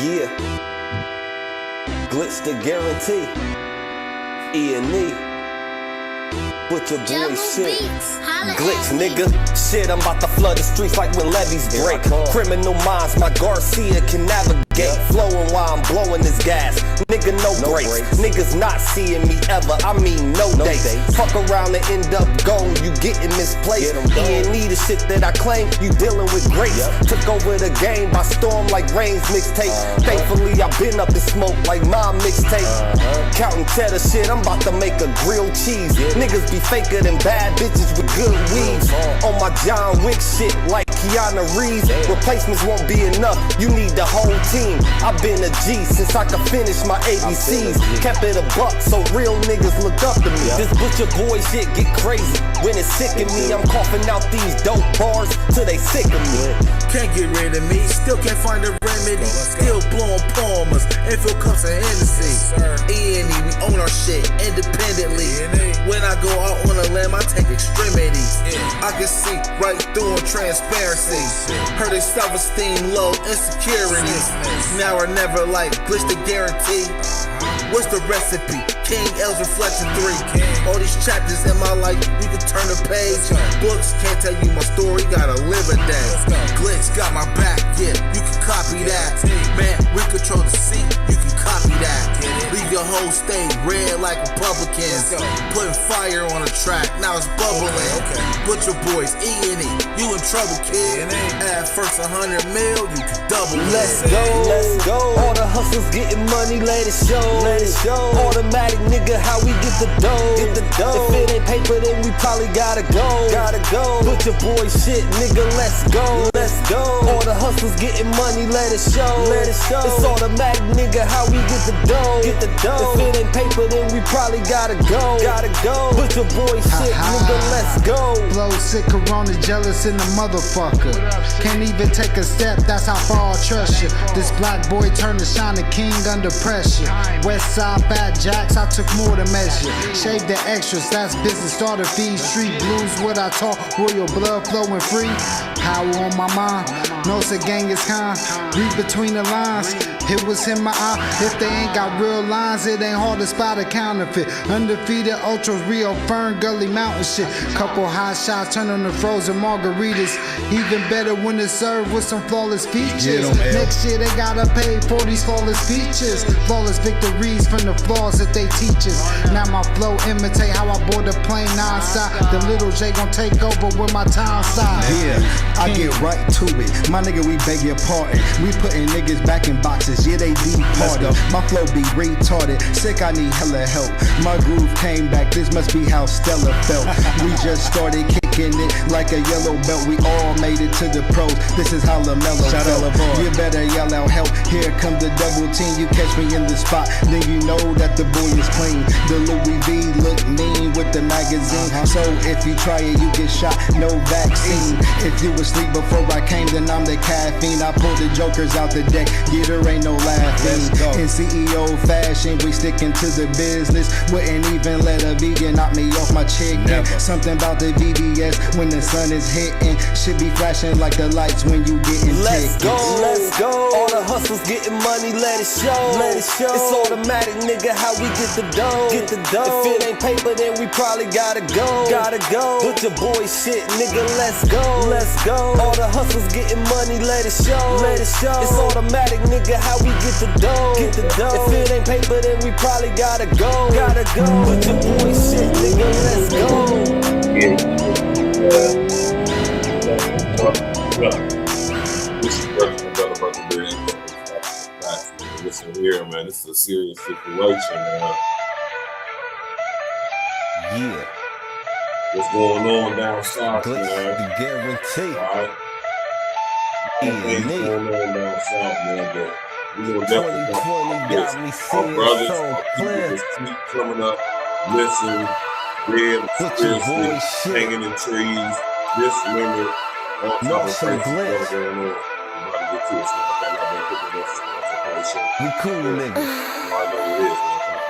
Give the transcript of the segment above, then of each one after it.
Yeah. Glitch the guarantee. E&E. With your boy shit. Glitch, nigga. Shit, I'm about to flood the streets like when levees break. Criminal minds, my Garcia can navigate. Flowing while I'm blowing this gas. Nigga, no brakes. Niggas not seeing me ever. I mean, no dates. Fuck around and end up gone. You getting misplaced. E&E the shit that I claim. You dealing with grace. Took over the game by storm like Rain's mixtape. Thankfully, I been up in smoke like my mixtape. Counting cheddar shit. I'm about to make a grilled cheese. Niggas be faker than bad bitches with good weaves. On my John Wick shit like Keanu Reeves. Replacements won't be enough. You need the whole team. I've been a G since I could finish my ABCs. Kept it a buck so real niggas look up to me. This butcher boy shit get crazy when it's sick of me. I'm coughing out these dope bars till they sick of me. Can't get rid of me, still can't find a remedy. Still blowing palmers, infill cups and Hennessy. E&E, we own our shit independently. When I go out on a limb, I take extremities. I can see right through on transparency. Heard their self-esteem low, insecurities. Now or never, like glitch the guarantee. What's the recipe? King L's Reflection 3. All these chapters in my life, you can turn the page. Books can't tell you my story, gotta live a day. Glitch got my back, yeah, you can copy that. Man, we control the seat, you can copy that. Leave your whole state red like Republicans. Putting fire on the track, now it's bubbling. Butcher boys, E&E, you in trouble, kid. Add first 100 mil, you can double it. Let's go, let's go. All the hustlers getting money, let it show. Let it show. Automatic nigga, how we get the dough. Get the dough. If it ain't paper, then we probably gotta go. Gotta go. Butcher boy shit, nigga, let's go. Let's go. All the hustlers getting money, let it show. Let it show. It's automatic, nigga, how we get the dough. Get the dough. If it ain't paper, then we probably gotta go. Gotta go. Butcher boy shit, nigga, let's go. Blow sick, corona, jealous in the motherfucker. Can't even take a step, that's how far I trust you. This black boy turned to shining king under pressure. West side fat jacks, I took more to measure. Shave the extras, that's business, starter fees. Street blues, what I taught, royal blood flowing free. Power on my mind, no it's a gang is kind. Read between the lines, it was in my eye. If they ain't got real lines, it ain't hard to spot a counterfeit. Undefeated, ultra real, Fern Gully Mountain shit. Couple hot shots, turn on the frozen margaritas. Even better when it's served with some flawless features. Next year they gotta pay for these flawless features. Flawless victories from the flaws that they teach us. Now my flow imitate how I board the plane non-stop. The little J gon' take over with my time side. Yeah, I get right to it. My nigga, we beg your pardon. We putting niggas back in boxes, yeah they departed. My flow be retarded, sick I need hella help. My groove came back, this must be how Stella felt. We just started kicking it like a yellow belt. We all made it to the pros, this is how LaMelo felt. You better yell out help, here come the double team. You catch me in the spot, then you know that the boy is clean. The Louis V look mean with the magazine. So if you try it, you get shot, no vaccine. If you asleep before I came, then I'm the caffeine. I pull the jokers out the deck, yeah there ain't no laughing. In CEO fashion, we sticking to the business. Wouldn't even let a vegan knock me off my chicken. Something about the VVS when the sun is hitting. Should be flashing like the lights when you getting Let's tickets. go, let's go. All the hustlers getting money, let it show. Let it show. It's automatic, nigga, how we get the dough. Get the dough. If it ain't paper, then we probably gotta go. Gotta go. Butcher boy shit, nigga, let's go. Let's go. All the hustlers getting money, let it show. Let it show. It's automatic, nigga, how we get the dough. Get the dough. If it ain't paper, then we probably gotta go. Gotta go. Butcher boy shit, nigga, let's go. This is brother. Listen here, man. This is a serious situation, man. Yeah. What's going on down south, Glitch man? the guarantee. Alright. Things going on down south, man, but we gonna definitely talk got me our seeing brothers, so our people clear. just keep coming up, missing, dead, seriously, hanging in trees, dismembered, all types of crazy stuff going on. I'm about to get to it, so I'm not picking up some We cool niggas. I know it is,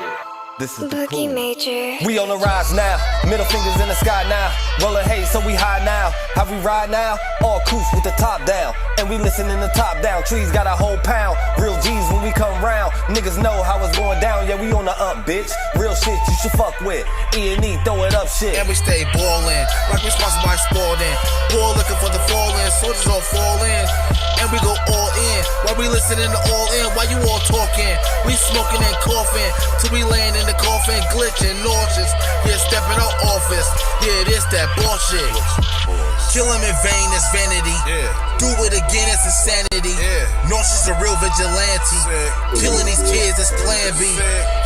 man. This is the Boogie pool. Major. We on the rise now, middle fingers in the sky now. Rolling haze, so we high now. How we ride now? All coops with the top down. And we listening to top down. Trees got a whole pound. Real G's when we come round. Niggas know how it's going down. Yeah, we on the up, bitch. Real shit you should fuck with. E&E, throw it up shit. And we stay ballin', like we sponsored by Spalding. Ball looking for the falling, soldiers all fall in. And we go all in, while we listening to all in, while you all talking. We smoking and coughing, till we laying in the coffin, glitching, nauseous. Yeah, stepping out office, yeah, this that bullshit. Kill him in vain, it's vanity. Do it again, it's insanity. Nauseous a real vigilante. Killing these kids, it's plan B.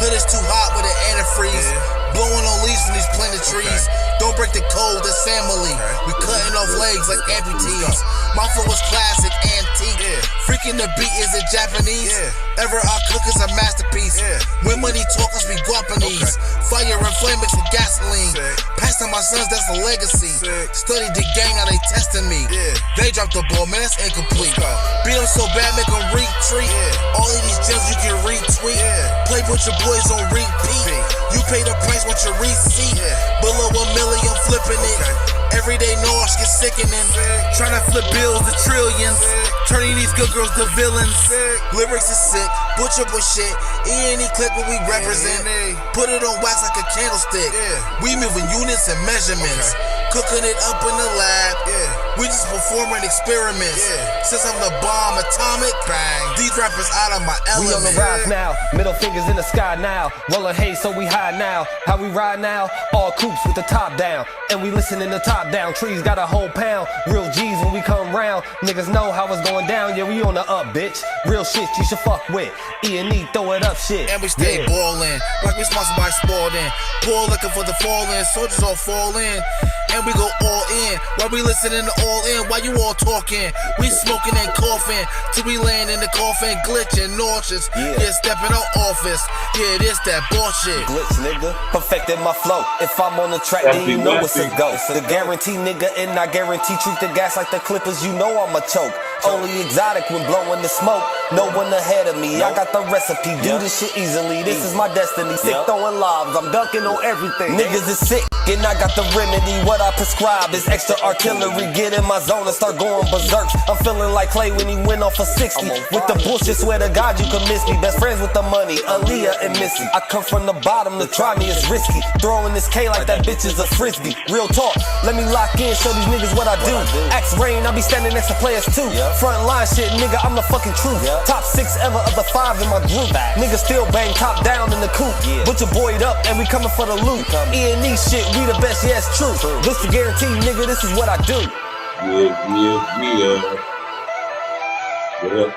Hood is too hot with an antifreeze. Blowing on leaves from these planted trees. Don't break the code, that's family. We cutting off legs like amputees. My flow is classic, antique. Freaking the beat, is it Japanese? Ever I cook is a masterpiece. When money talk, us be Guapanese. Fire and flame mixed with gasoline. Passing my sons, that's a legacy. Studied the gang, now they testing me. They dropped the ball, man, that's incomplete. Beat them so bad, make them retreat. All of these gems you can retweet. Play with your boys on repeat. You pay the price with your receipt. Below $1 million, flipping it. Everyday noise get sickening. Trying to flip bills to trillions. Turning these good girls to villains. Lyrics is sick, butcher but shit. E&E clip what we represent. Put it on wax like a candlestick. We moving units and measurements. Cooking it up in the lab. We just performing experiments. Since I'm the bomb atomic, bang. These rappers out of my element. We on the rise now, middle fingers in the sky now. Rolling haze, so we high now. How we ride now? All coops with the top down. And we listening to top down. Trees got a whole pound. Real G's when we come round. Niggas know how it's going down. Yeah, we on the up, bitch. Real shit you should fuck with. E&E, throw it up shit. And we stay ballin', like we sponsored by Spalding. Ball looking for the falling, soldiers all fall in. And we go all in, while we listening to all in, while you all talking. We smoking and coughing, till we laying in the coffin, glitching, nauseous. Yeah, stepping out office. Yeah, this that bullshit. Glitch, nigga. Perfected my flow. If I'm on the track, then you know it's a ghost. The guarantee, nigga, and I guarantee treat the gas like the Clippers. You know I'm a choke. Only exotic when blowing the smoke. No one ahead of me. I got the recipe. Do this shit easily. This is my destiny. Sick throwing lobs. I'm dunking on everything. Niggas is sick, and I got the remedy. What I prescribe is extra artillery. Get in my zone and start going berserk. I'm feeling like Clay when he went off for 60. With the bullshit, swear to God you can miss me. Best friends with the money, Aaliyah and Missy. I come from the bottom, to try me is risky. Throwing this K like that bitch is a frisbee. Real talk, let me lock in, show these niggas what I do. Axe Rain, I be standing next to players too. Front line shit, nigga, I'm the fucking truth. Top 6 ever of the 5 in my group. Niggas still bang top down in the coop. Butcher boyed up and we coming for the loot. E&E shit, we the best, yeah, it's true. This the guarantee, nigga, this is what I do. Yeah. What up?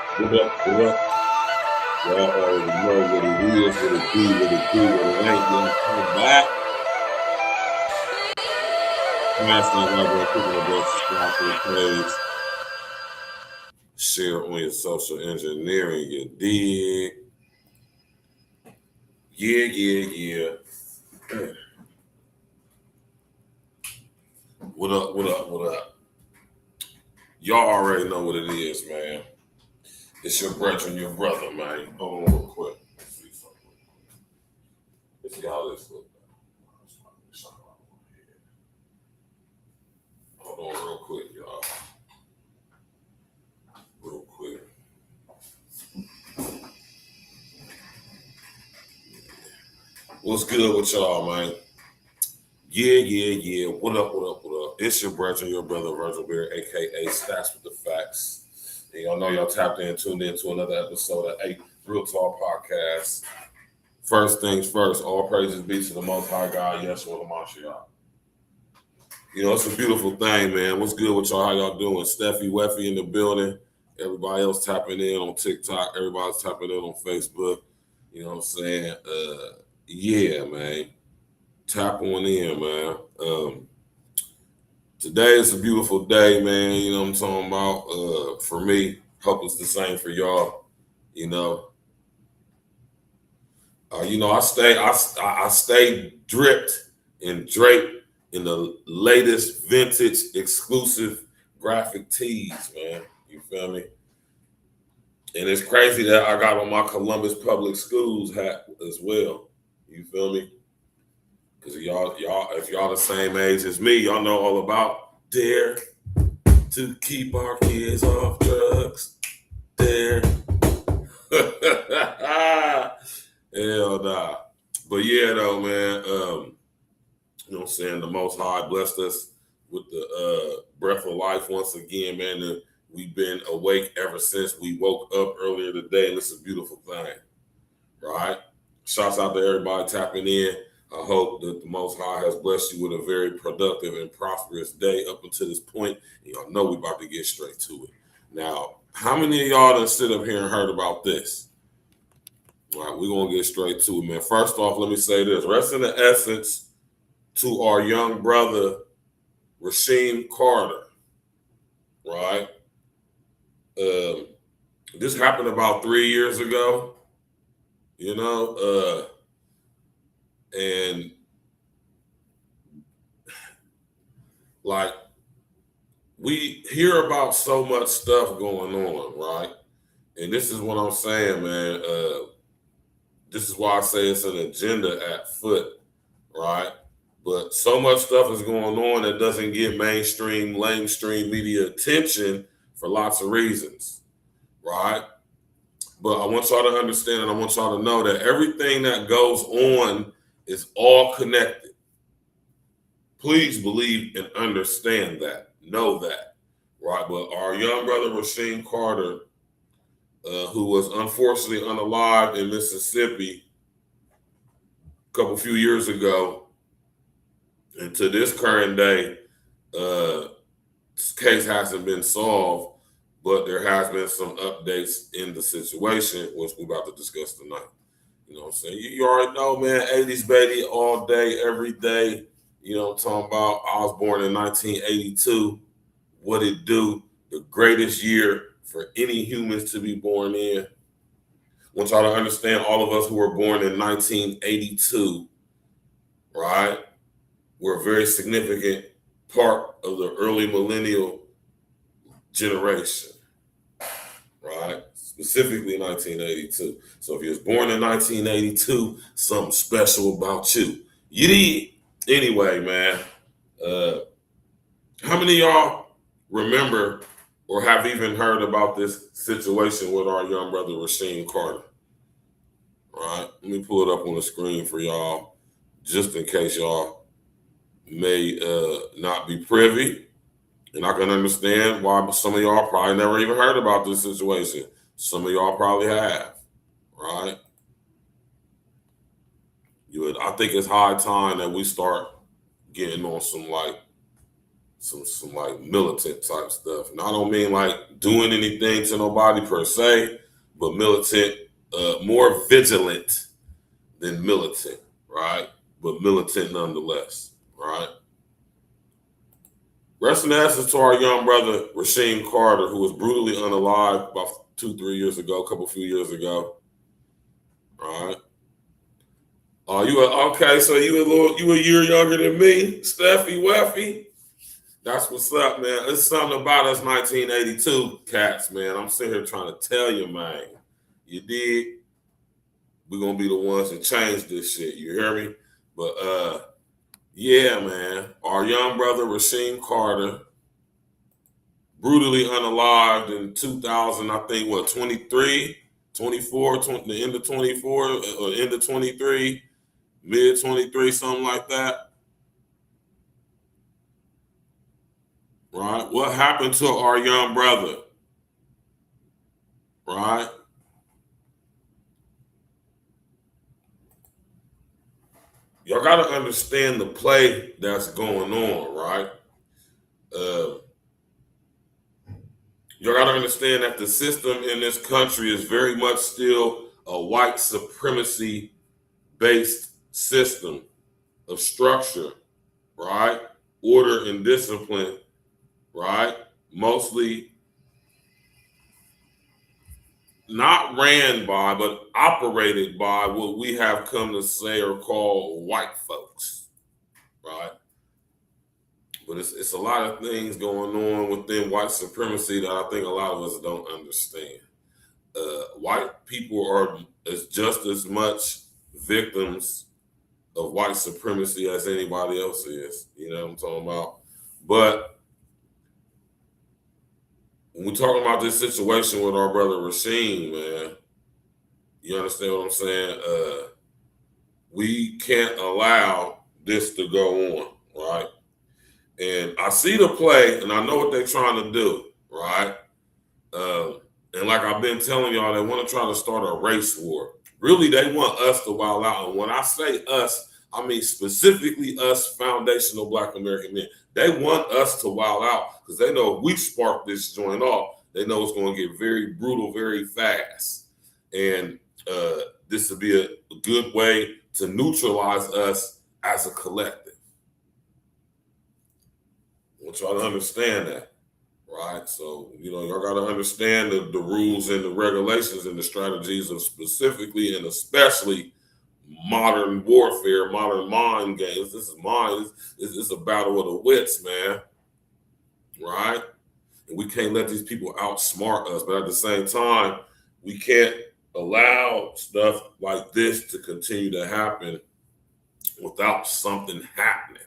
Y'all already know what it is, what it do, what it ain't. Come back. Last night, I'm going to put it subscribe to the page. Share on your social engineering, you dig? Yeah. What up? Y'all already know what it is, man. It's your brethren, your brother, man. Hold on real quick. Let's see something. Let's see how this looks. Hold on real quick, y'all. Real quick. What's good with y'all, man? Yeah. What up? It's your brethren, your brother, Virgil Beard, a.k.a. Stats with the Facts. And y'all know y'all tapped in, tuned in to another episode of A Real Talk Podcast. First things first, all praises be to the Most High God, Yeshua HaMashiach. You know, it's a beautiful thing, man. What's good with y'all? How y'all doing? Steffi Weffy in the building. Everybody else tapping in on TikTok. Everybody's tapping in on Facebook. You know what I'm saying? Yeah, man. Tap on in, man. Today is a beautiful day, man. You know what I'm talking about? For me, hope it's the same for y'all. You know, I stay dripped and draped in the latest vintage exclusive graphic tees, man. You feel me? And it's crazy that I got on my Columbus Public Schools hat as well. You feel me? Because y'all, if y'all the same age as me, y'all know all about dare to keep our kids off drugs. Dare. Hell nah. But yeah, though, man, you know what I'm saying? The Most High blessed us with the breath of life once again, man. We've been awake ever since we woke up earlier today, and it's a beautiful thing, right? Shouts out to everybody tapping in. I hope that the Most High has blessed you with a very productive and prosperous day up until this point. Y'all know we about to get straight to it. Now, how many of y'all done sit up here and heard about this? All right, we're going to get straight to it, man. First off, let me say this. Rest in the essence to our young brother, RASHEEM Carter, right? This happened about 3 years ago, you know, and like we hear about so much stuff going on, right? And this is what I'm saying, man. This is why I say it's an agenda at foot, right? But so much stuff is going on that doesn't get mainstream media attention for lots of reasons, right? But I want y'all to understand and I want y'all to know that everything that goes on is all connected. Please believe and understand that, know that, right? But our young brother, RASHEEM Carter, who was unfortunately unalived in Mississippi a few years ago, and to this current day, this case hasn't been solved, but there has been some updates in the situation, which we're about to discuss tonight. You know what I'm saying? You already know, man, 80s baby all day, every day. You know what I'm talking about? I was born in 1982. What it do? The greatest year for any humans to be born in. I want y'all to understand, all of us who were born in 1982, right? We're a very significant part of the early millennial generation, right? Specifically 1982. So if you was born in 1982, something special about you. You did. Anyway, man, how many of y'all remember or have even heard about this situation with our young brother, RASHEEM Carter? All right, let me pull it up on the screen for y'all, just in case y'all may not be privy. And I can understand why some of y'all probably never even heard about this situation. Some of y'all probably have, right? I think it's high time that we start getting on some militant type stuff. And I don't mean like doing anything to nobody per se, but militant, more vigilant than militant, right? But militant nonetheless, right? Rest in essence to our young brother, RASHEEM Carter, who was brutally unalived about 2-3 years ago, a few years ago, right? Okay, so you a year younger than me, Steffi Weffy. That's what's up, man. It's something about us 1982 cats, man. I'm sitting here trying to tell you, man. You dig? We're gonna be the ones that change this shit. You hear me? But yeah, man. Our young brother RASHEEM Carter, brutally unalived in 2000, I think, 23, 24, the end of 24, or end of 23, mid 23, something like that. Right? What happened to our young brother? Right? Y'all got to understand the play that's going on, right? Y'all got to understand that the system in this country is very much still a white supremacy-based system of structure, right? Order and discipline, right? Mostly not ran by, but operated by what we have come to say or call white folks, right? But it's a lot of things going on within white supremacy that I think a lot of us don't understand. White people are just as much victims of white supremacy as anybody else is. You know what I'm talking about? But when we're talking about this situation with our brother RASHEEM, man, you understand what I'm saying? We can't allow this to go on, right? And I see the play, and I know what they're trying to do, right? And like I've been telling y'all, they want to try to start a race war. Really, they want us to wild out. And when I say us, I mean specifically us foundational Black American men. They want us to wild out because they know if we spark this joint off, they know it's going to get very brutal very fast. And this would be a good way to neutralize us as a collective. I want y'all to understand that, right? So, you know, y'all got to understand the rules and the regulations and the strategies of specifically and especially modern warfare, modern mind games. This is mind. It's a battle of the wits, man, right? And we can't let these people outsmart us. But at the same time, we can't allow stuff like this to continue to happen without something happening.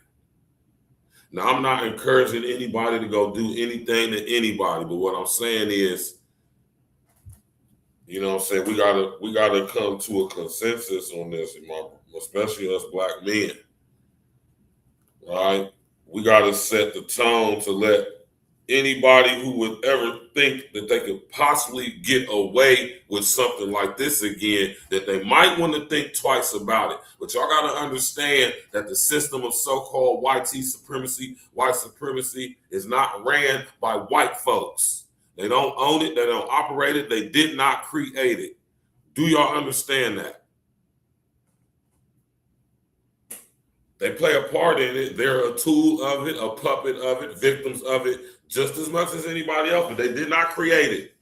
Now, I'm not encouraging anybody to go do anything to anybody, but what I'm saying is, you know what I'm saying, we gotta come to a consensus on this, especially us Black men, right? We gotta set the tone to let anybody who would ever think that they could possibly get away with something like this again, that they might want to think twice about it. But y'all got to understand that the system of so-called white supremacy is not ran by white folks. They don't own it. They don't operate it. They did not create it. Do y'all understand that? They play a part in it. They're a tool of it, a puppet of it, victims of it, just as much as anybody else, but they did not create it.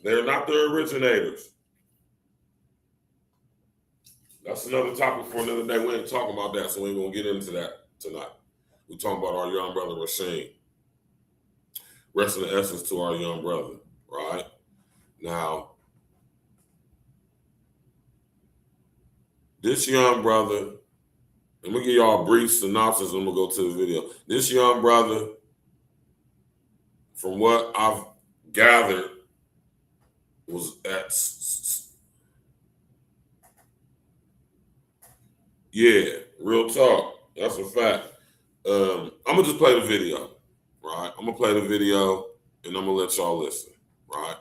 They're not the originators. That's another topic for another day. We ain't talking about that, so we ain't gonna get into that tonight. We're talking about our young brother RASHEEM. Rest in the essence to our young brother, right? Now, this young brother, I'm gonna give y'all a brief synopsis and we'll go to the video. This young brother, from what I've gathered, was at, yeah, real talk. That's a fact. I'm gonna just play the video, right? I'm gonna play the video and I'm gonna let y'all listen, right?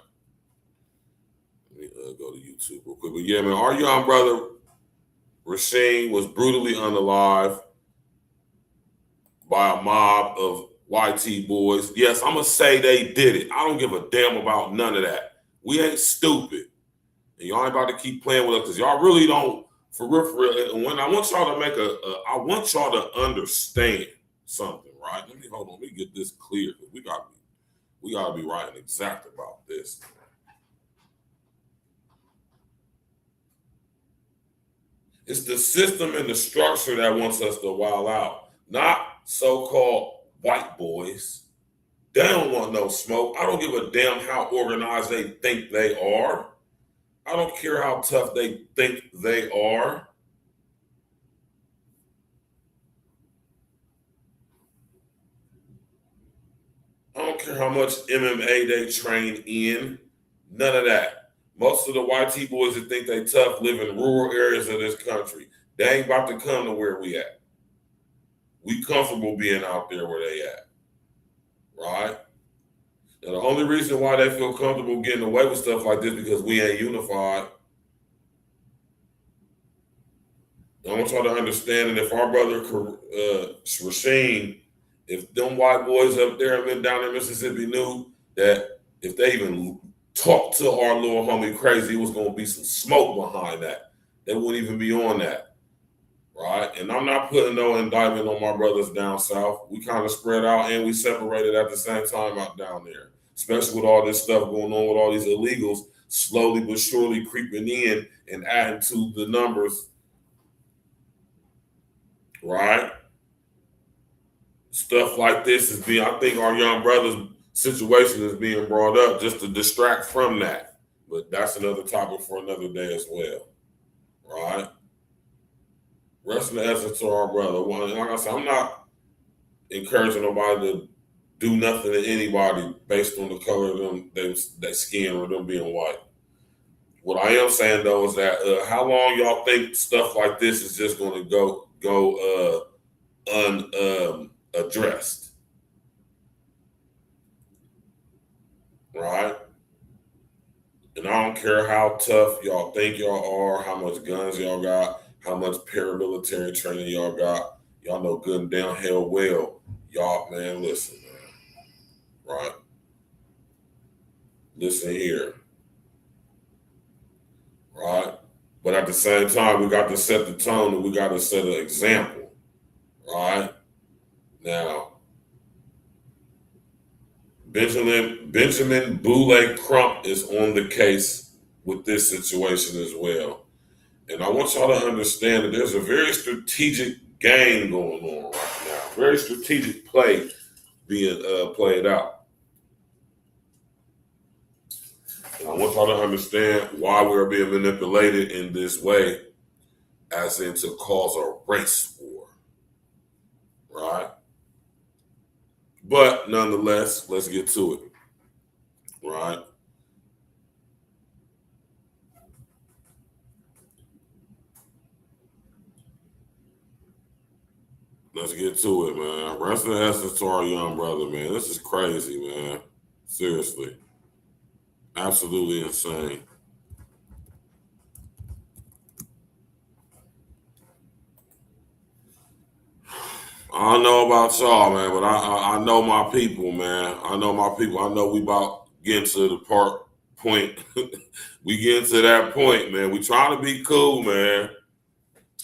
Let me go to YouTube real quick. But yeah, man, our young brother RASHEEM was brutally unalived by a mob of YT boys. Yes, I'm going to say they did it. I don't give a damn about none of that. We ain't stupid. And y'all ain't about to keep playing with us because y'all really don't, for real. And when I want y'all to I want y'all to understand something, right? Let me get this clear because we gotta be right and exact about this. It's the system and the structure that wants us to wild out, not so-called white boys. They don't want no smoke. I don't give a damn how organized they think they are. I don't care how tough they think they are. I don't care how much MMA they train in. None of that. Most of the YT boys that think they tough live in rural areas of this country. They ain't about to come to where we at. We comfortable being out there where they at, right? And the only reason why they feel comfortable getting away with stuff like this because we ain't unified. I want y'all to understand that if our brother RASHEEM, if them white boys up there and down in Mississippi knew that if they even talk to our little homie crazy, it was going to be some smoke behind that. They wouldn't even be on that, right? And I'm not putting no indictment on my brothers down south. We kind of spread out and we separated at the same time out down there, especially with all this stuff going on with all these illegals slowly but surely creeping in and adding to the numbers, right? Stuff like this is being, I think our young brother's situation is being brought up just to distract from that. But that's another topic for another day as well, right? Rest in the essence to our brother. Well, like I said, I'm not encouraging nobody to do nothing to anybody based on the color of them, their skin, or them being white. What I am saying though is that how long y'all think stuff like this is just going to go unaddressed, right? And I don't care how tough y'all think y'all are, how much guns y'all got, how much paramilitary training y'all got. Y'all know good and damn hell well, y'all, man, listen, man, right? Listen here, right? But at the same time, we got to set the tone and we got to set an example, right? Now, Benjamin Boule Crump is on the case with this situation as well. And I want y'all to understand that there's a very strategic game going on right now, very strategic play being played out. And I want y'all to understand why we're being manipulated in this way, as in to cause a race war, right? But nonetheless, let's get to it, right? Let's get to it, man. Rest in essence to our young brother, man. This is crazy, man. Seriously. Absolutely insane. I don't know about y'all, man, but I know my people, man. I know my people. I know we about getting to the point. We getting to that point, man. We trying to be cool, man.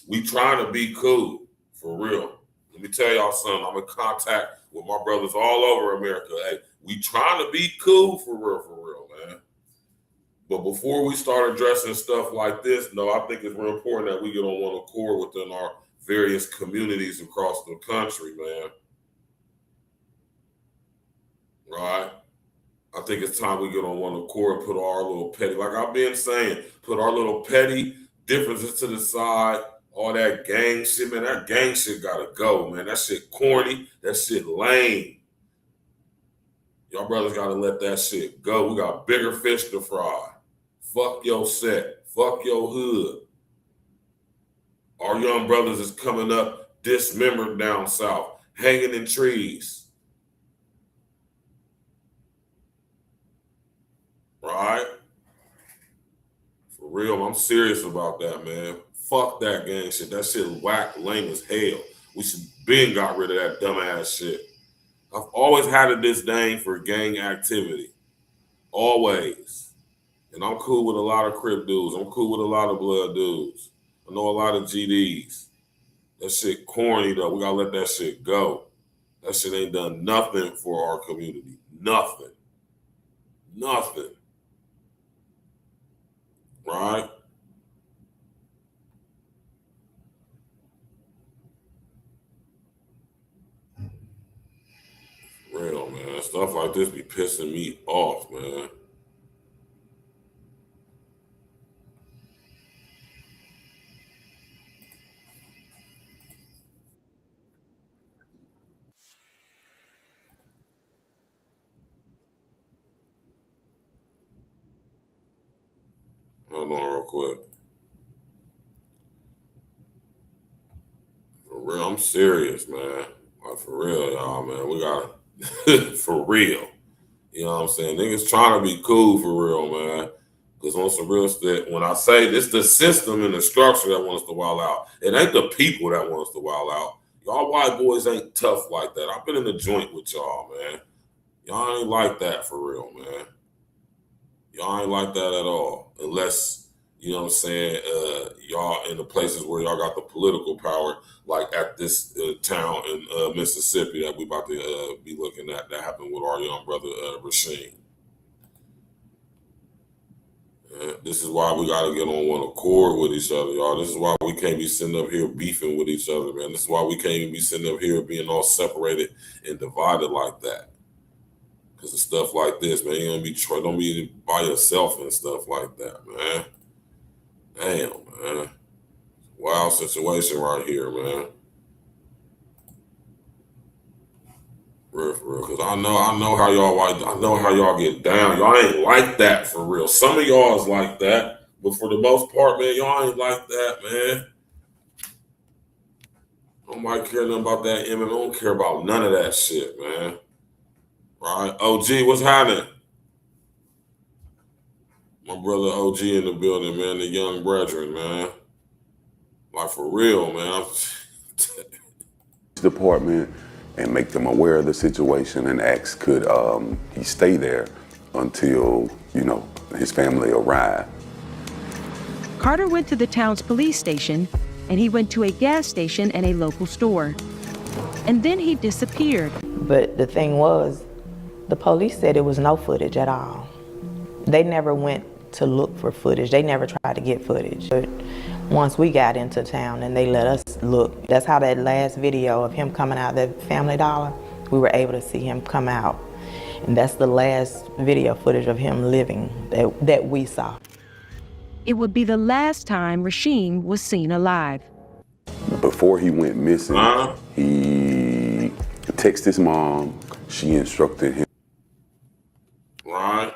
We trying to be cool, for real. Let me tell y'all something. I'm in contact with my brothers all over America. Hey, we trying to be cool, for real, man. But before we start addressing stuff like this, no, I think it's real important that we get on one accord within our various communities across the country, man. Right? I think it's time we get on one accord and put our little petty, like I've been saying, put our little petty differences to the side. All that gang shit, man, that gang shit gotta go, man. That shit corny. That shit lame. Y'all brothers gotta let that shit go. We got bigger fish to fry. Fuck your set. Fuck your hood. Our young brothers is coming up dismembered down south, hanging in trees. Right? For real, I'm serious about that, man. Fuck that gang shit. That shit whack, lame as hell. We should been got rid of that dumbass shit. I've always had a disdain for gang activity. Always. And I'm cool with a lot of Crip dudes. I'm cool with a lot of Blood dudes. I know a lot of GDs. That shit corny, though. We gotta let that shit go. That shit ain't done nothing for our community. Nothing. Nothing. Right? Real, man. Stuff like this be pissing me off, man. Hold on real quick. For real, I'm serious, man. Like, for real, y'all, man. We gotta, for real. You know what I'm saying? Niggas trying to be cool for real, man. Because on some real shit, when I say it's the system and the structure that wants to wild out, it ain't the people that wants to wild out. Y'all white boys ain't tough like that. I've been in the joint with y'all, man. Y'all ain't like that for real, man. Y'all ain't like that at all. Unless, you know what I'm saying, y'all in the places where y'all got the political power, like at this town in Mississippi that we about to be looking at, that happened with our young brother, RASHEEM. This is why we got to get on one accord with each other, y'all. This is why we can't be sitting up here beefing with each other, man. This is why we can't even be sitting up here being all separated and divided like that. Because of stuff like this, man, you don't be by yourself and stuff like that, man. Damn, man. Wild situation right here, man. Real for real, cause I know how y'all get down. Y'all ain't like that for real. Some of y'all is like that, but for the most part, man, y'all ain't like that, man. Nobody care nothing about that MMA. I don't care about none of that shit, man. Right? OG, what's happening? My brother OG in the building, man. The young brethren, man. Like for real, man. Department and make them aware of the situation and ask could he stay there until, you know, his family arrived. Carter went to the town's police station, and he went to a gas station and a local store. And then he disappeared. But the thing was, the police said it was no footage at all. They never went to look for footage. They never tried to get footage. But once we got into town and they let us look, that's how that last video of him coming out, that Family Dollar, we were able to see him come out. And that's the last video footage of him living that we saw. It would be the last time RASHEEM was seen alive. Before he went missing, he texted his mom. She instructed him. Right.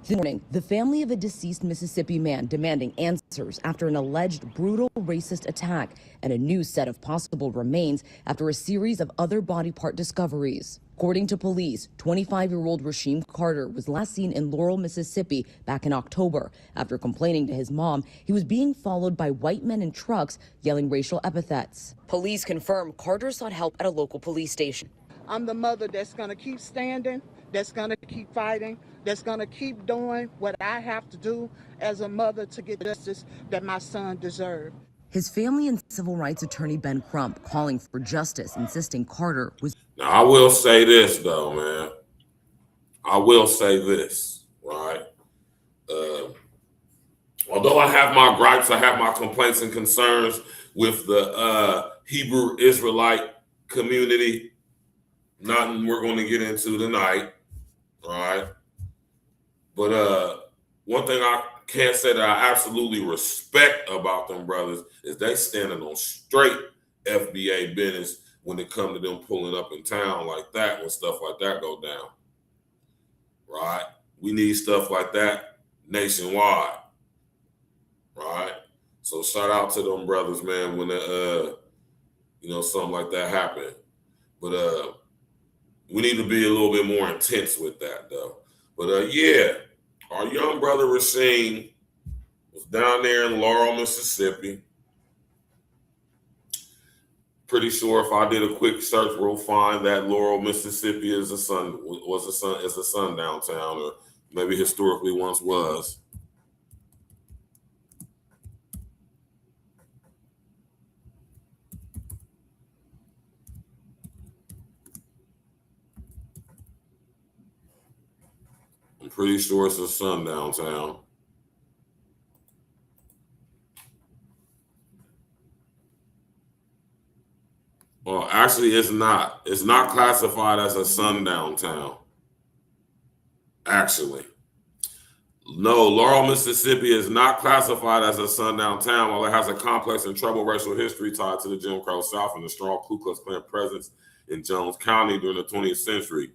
This morning, the family of a deceased Mississippi man demanding answers after an alleged brutal racist attack and a new set of possible remains after a series of other body part discoveries. According to police, 25-year-old RASHEEM Carter was last seen in Laurel, Mississippi back in October. After complaining to his mom, he was being followed by white men in trucks yelling racial epithets. Police confirm Carter sought help at a local police station. I'm the mother that's going to keep standing, that's going to keep fighting, that's going to keep doing what I have to do as a mother to get justice that my son deserved. His family and civil rights attorney Ben Crump calling for justice, insisting Carter was... Now, I will say this, though, man. I will say this, right? Although I have my gripes, I have my complaints and concerns with the Hebrew Israelite community, nothing we're going to get into tonight, right? But one thing I can't say that I absolutely respect about them brothers is they standing on straight FBA business when it comes to them pulling up in town like that, when stuff like that go down, right? We need stuff like that nationwide, right? So shout out to them brothers, man, when something like that happen. But we need to be a little bit more intense with that, though. But yeah, our young brother RASHEEM was down there in Laurel, Mississippi. Pretty sure if I did a quick search, we'll find that Laurel, Mississippi is a sundown town, or maybe historically once was. I'm pretty sure it's a sundown town. Well, actually, it's not. It's not classified as a sundown town. Actually. No, Laurel, Mississippi is not classified as a sundown town, while it has a complex and troubled racial history tied to the Jim Crow South and the strong Ku Klux Klan presence in Jones County during the 20th century.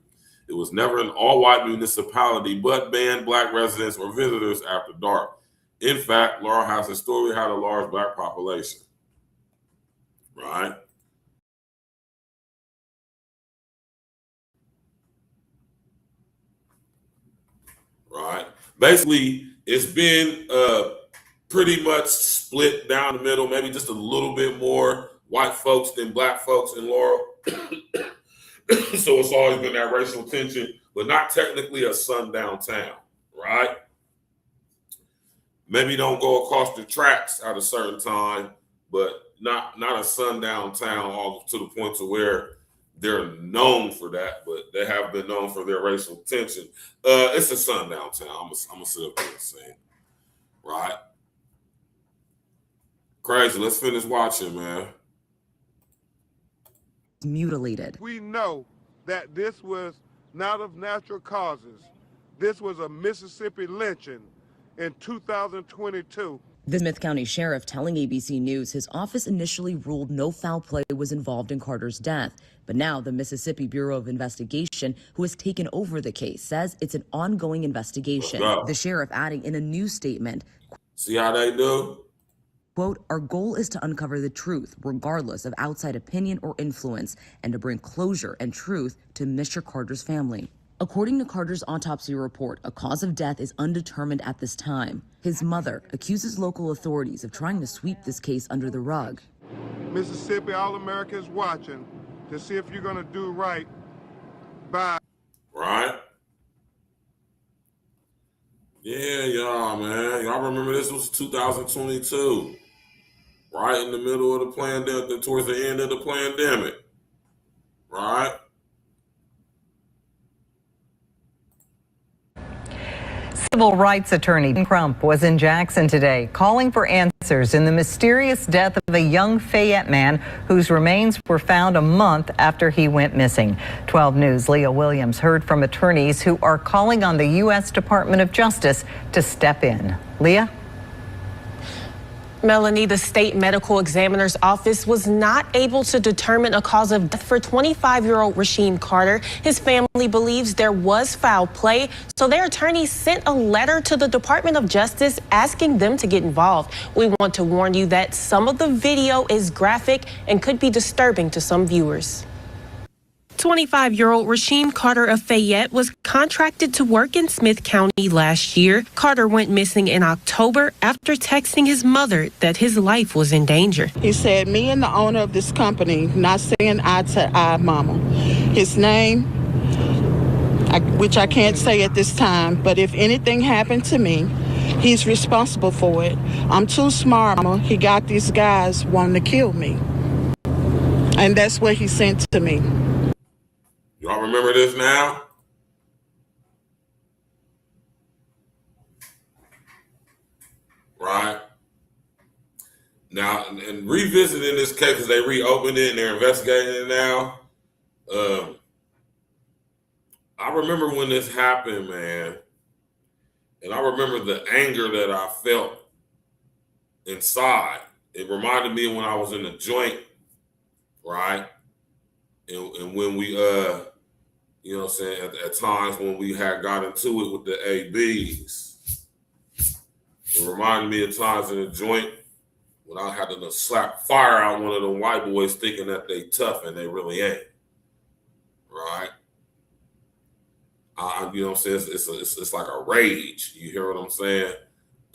It was never an all-white municipality, but banned black residents or visitors after dark. In fact, Laurel has historically had a large black population. Right? Right. Basically, it's been pretty much split down the middle, maybe just a little bit more white folks than black folks in Laurel. So it's always been that racial tension, but not technically a sundown town, right? Maybe don't go across the tracks at a certain time, but not a sundown town all to the point to where they're known for that, but they have been known for their racial tension. It's a sundown town. I'm gonna sit up there and say it. Right? Crazy. Let's finish watching, man. Mutilated. We know that this was not of natural causes. This was a Mississippi lynching in 2022. The Smith County Sheriff telling ABC News his office initially ruled no foul play was involved in Carter's death. But now the Mississippi Bureau of Investigation, who has taken over the case, says it's an ongoing investigation. The sheriff adding in a new statement, see how they do? quote, our goal is to uncover the truth, regardless of outside opinion or influence, and to bring closure and truth to Mr. Carter's family. According to Carter's autopsy report, a cause of death is undetermined at this time. His mother accuses local authorities of trying to sweep this case under the rug. Mississippi, all America is watching to see if you're going to do right by. Right? Yeah, y'all, man. Y'all remember this was 2022. Right in the middle of the pandemic, towards the end of the pandemic. Right? Civil rights attorney Crump was in Jackson today, calling for answers in the mysterious death of a young Fayette man whose remains were found a month after he went missing. 12 News' Leah Williams heard from attorneys who are calling on the U.S. Department of Justice to step in. Leah? Melanie, the state medical examiner's office was not able to determine a cause of death for 25-year-old RASHEEM Carter. His family believes there was foul play, so their attorney sent a letter to the Department of Justice asking them to get involved. We want to warn you that some of the video is graphic and could be disturbing to some viewers. 25-year-old RASHEEM Carter of Fayette was contracted to work in Smith County last year. Carter went missing in October after texting his mother that his life was in danger. He said, me and the owner of this company not saying eye to eye, mama. His name, which I can't say at this time, but if anything happened to me, he's responsible for it. I'm too smart, mama. He got these guys wanting to kill me. And that's what he sent to me. Y'all remember this now? Right? Now, and revisiting this case, because they reopened it and they're investigating it now. I remember when this happened, man. And I remember the anger that I felt inside. It reminded me of when I was in the joint, right? And when we, you know what I'm saying, at times when we had got into it with the ABs, it reminded me of times in the joint when I had to slap fire out one of them white boys thinking that they tough and they really ain't, right? You know what I'm saying? It's like a rage. You hear what I'm saying?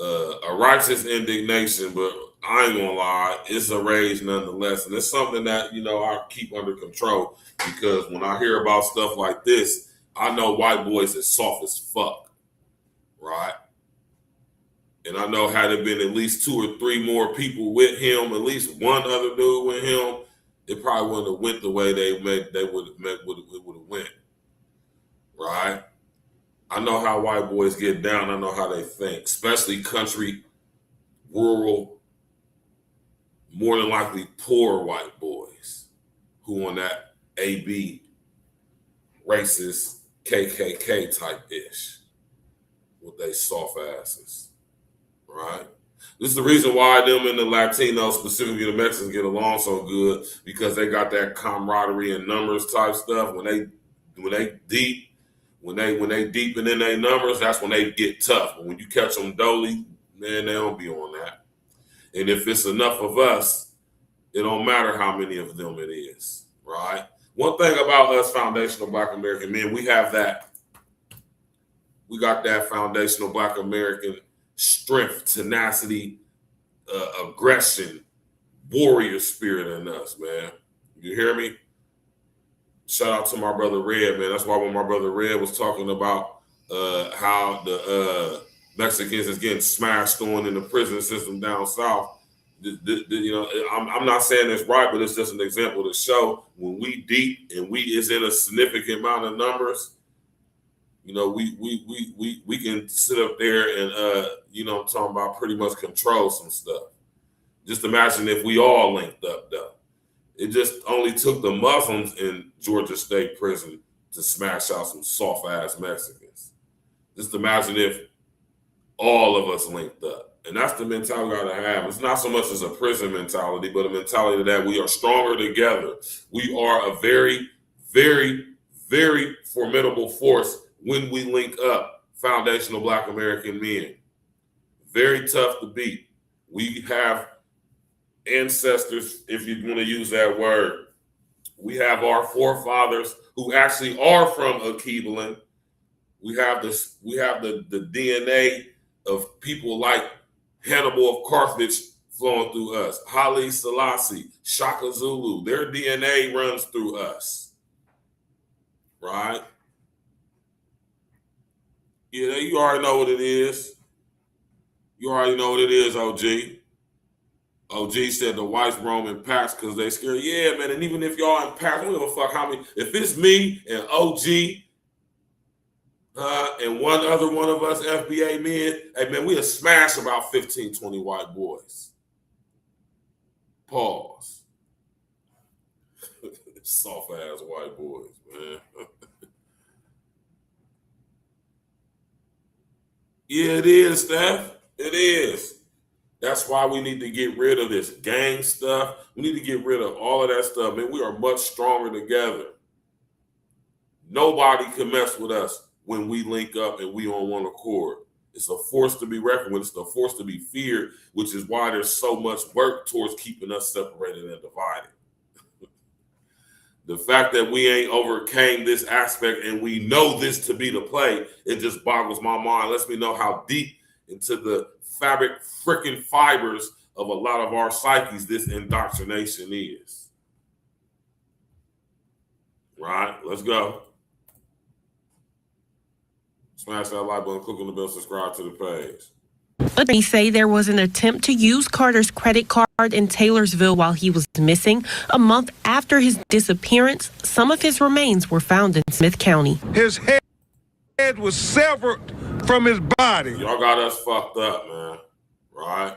A righteous indignation, but I ain't gonna lie, it's a rage nonetheless. And it's something that, you know, I keep under control because when I hear about stuff like this, I know white boys is soft as fuck, right? And I know had it been at least 2 or 3 more people with him, at least one other dude with him, it probably wouldn't have went the way they would have went, right? I know how white boys get down. I know how they think, especially country, rural, more than likely poor white boys who on that AB racist KKK type ish with they soft asses, right? This is the reason why them and the Latinos, specifically the Mexicans, get along so good, because they got that camaraderie and numbers type stuff. When they deepen in their numbers, that's when they get tough. But when you catch them dolly, man, they don't be on that. And if it's enough of us, it don't matter how many of them it is, right? One thing about us foundational Black American men, we got that foundational Black American strength, tenacity, aggression, warrior spirit in us, man. You hear me? Shout out to my brother Red, man. That's why when my brother Red was talking about how the Mexicans is getting smashed on in the prison system down south, you know, I'm not saying it's right, but it's just an example to show when we deep and we is in a significant amount of numbers, you know, we can sit up there and you know, I'm talking about pretty much control some stuff. Just imagine if we all linked up though. It just only took the Muslims in Georgia State Prison to smash out some soft-ass Mexicans. Just imagine if all of us linked up. And that's the mentality we gotta have. It's not so much as a prison mentality, but a mentality that we are stronger together. We are a very, very, very formidable force when we link up, foundational Black American men. Very tough to beat. We have ancestors, if you want to use that word. We have our forefathers who actually are from Akeebelan. We have the DNA of people like Hannibal of Carthage flowing through us. Haile Selassie, Shaka Zulu, their DNA runs through us. Right? Yeah, you already know what it is. You already know what it is, OG. OG said the whites roam in packs because they scared. Yeah, man, and even if y'all in packs, I don't give a fuck how many. If it's me and OG and one other one of us FBA men, hey, man, we'll smash about 15, 20 white boys. Pause. Soft-ass white boys, man. Yeah, it is, Steph. It is. That's why we need to get rid of this gang stuff. We need to get rid of all of that stuff, man. We are much stronger together. Nobody can mess with us when we link up and we on one accord. It's a force to be reckoned with. It's a force to be feared, which is why there's so much work towards keeping us separated and divided. The fact that we ain't overcame this aspect and we know this to be the play, it just boggles my mind. Lets me know how deep into the fabric freaking fibers of a lot of our psyches this indoctrination is. Right? Let's go. Smash that like button, click on the bell, subscribe to the page. Attorneys say there was an attempt to use Carter's credit card in Taylorsville while he was missing. A month after his disappearance, some of his remains were found in Smith County. His head was severed from his body. Y'all got us fucked up, man. Right?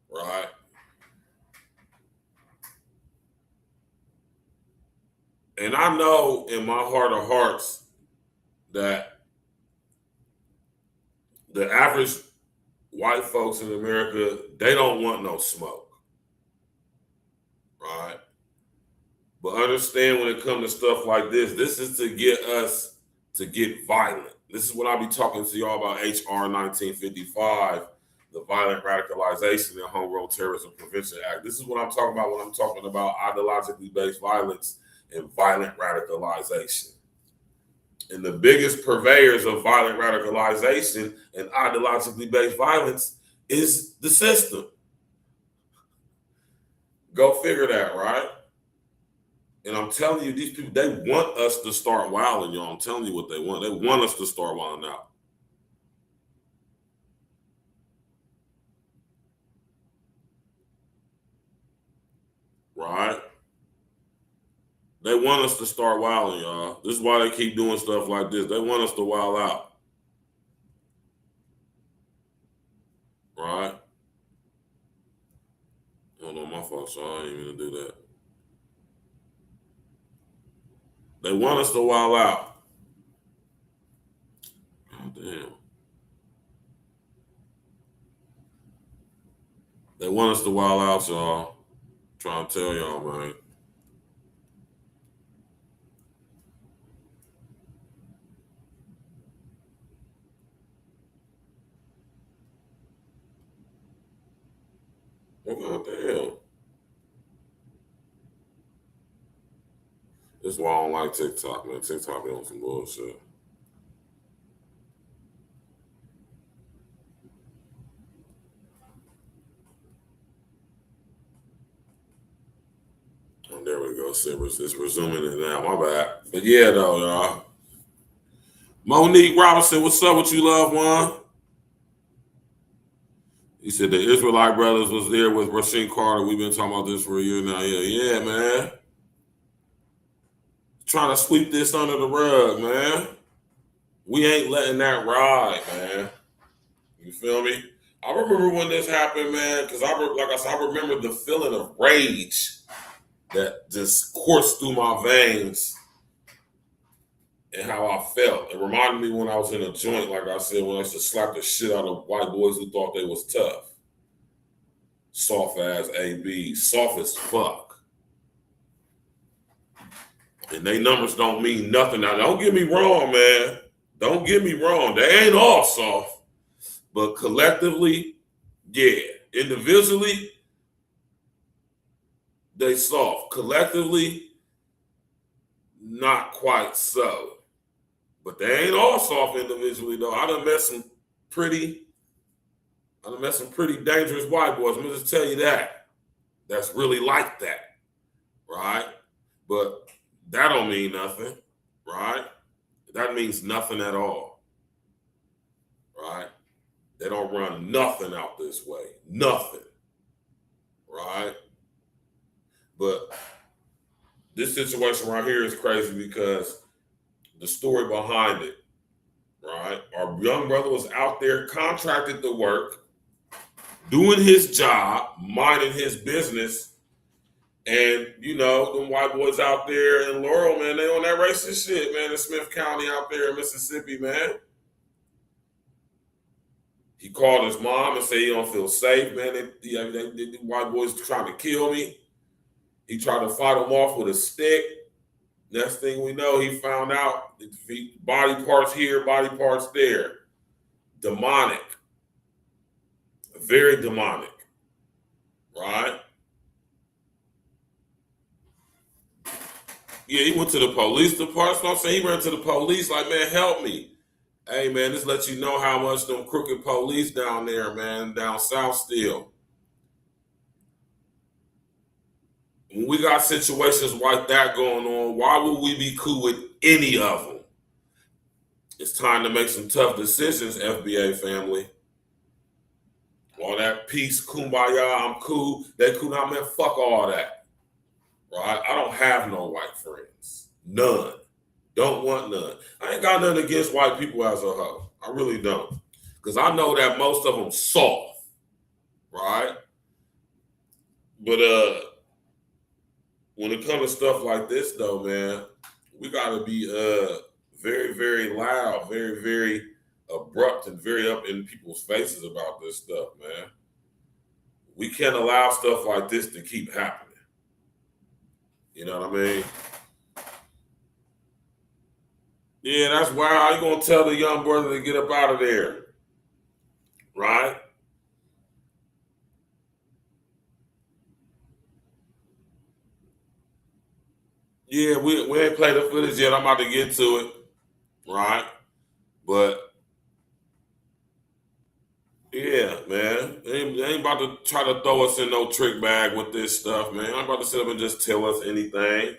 Right? And I know in my heart of hearts that the average white folks in America, they don't want no smoke. Right? But understand when it comes to stuff like this is to get us to get violent. This is what I'll be talking to y'all about HR 1955, the Violent Radicalization and Homegrown Terrorism Prevention Act. This is what I'm talking about when I'm talking about ideologically based violence and violent radicalization. And the biggest purveyors of violent radicalization and ideologically based violence is the system. Go figure that, right? And I'm telling you, these people, they want us to start wilding, y'all. I'm telling you what they want. They want us to start wilding out. Right? They want us to start wilding, y'all. This is why they keep doing stuff like this. They want us to wild out. Right? Oh, no, my fault, so I ain't even do that. They want us to wild out. Oh, damn. They want us to wild out, y'all. Trying to tell y'all, man. What the hell? This is why I don't like TikTok, man. TikTok be on some bullshit. Oh, there we go. See, it's resuming it now. My bad. But yeah, though, y'all. Monique Robinson, what's up with you, loved one? He said the Israelite brothers was there with Rasheem Carter. We've been talking about this for a year now. Yeah, man. Trying to sweep this under the rug, man. We ain't letting that ride, man. You feel me? I remember when this happened, man, because I remember the feeling of rage that just coursed through my veins and how I felt. It reminded me when I was in a joint, like I said, when I used to slap the shit out of white boys who thought they was tough. Soft ass AB, soft as fuck. And they numbers don't mean nothing. Now, don't get me wrong, man. Don't get me wrong. They ain't all soft. But collectively, yeah. Individually, they soft. Collectively, not quite so. But they ain't all soft individually, though. I done met some pretty dangerous white boys. Let me just tell you that. That's really like that, right? But that don't mean nothing, right? That means nothing at all, right? They don't run nothing out this way. Nothing, right? But this situation right here is crazy because the story behind it, right? Our young brother was out there contracted to work, doing his job, minding his business. And, you know, them white boys out there in Laurel, man, they on that racist shit, man, in Smith County out there in Mississippi, man. He called his mom and said he don't feel safe, man. The white boys trying to kill me. He tried to fight him off with a stick. Next thing we know, he found out body parts here, body parts there. Demonic. Very demonic. Right? Yeah, he went to the police department. So I'm saying he ran to the police like, man, help me. Hey, man, this lets you know how much them crooked police down there, man, down south still. When we got situations like that going on, why would we be cool with any of them? It's time to make some tough decisions, FBA family. All that peace, kumbaya, I'm cool, they cool, now, man, fuck all that. Right? I don't have no white friends. None. Don't want none. I ain't got nothing against white people as a whole. I really don't. Because I know that most of them soft. Right? But when it comes to stuff like this, though, man, we got to be very, very loud, very, very abrupt, and very up in people's faces about this stuff, man. We can't allow stuff like this to keep happening. You know what I mean? Yeah, that's why. How you gonna tell the young brother to get up out of there? Right? Yeah, we ain't played the footage yet. I'm about to get to it. Right? But yeah, man. They ain't about to try to throw us in no trick bag with this stuff, man. I'm about to sit up and just tell us anything.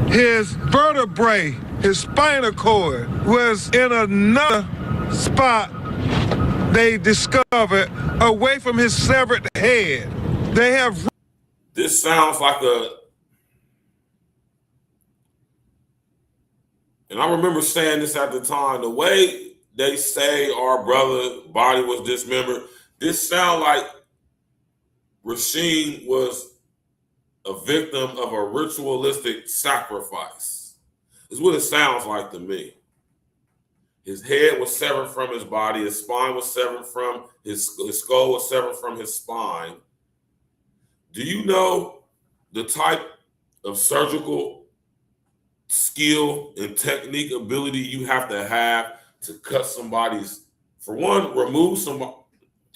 His vertebrae, his spinal cord, was in another spot they discovered away from his severed head. They have... This sounds like a... And I remember saying this at the time, the way they say our brother's body was dismembered, this sound like RASHEEM was a victim of a ritualistic sacrifice. Is what it sounds like to me. His head was severed from his body, his spine was severed from his skull was severed from his spine. Do you know the type of surgical skill and technique ability you have to cut somebody's, for one, remove somebody? All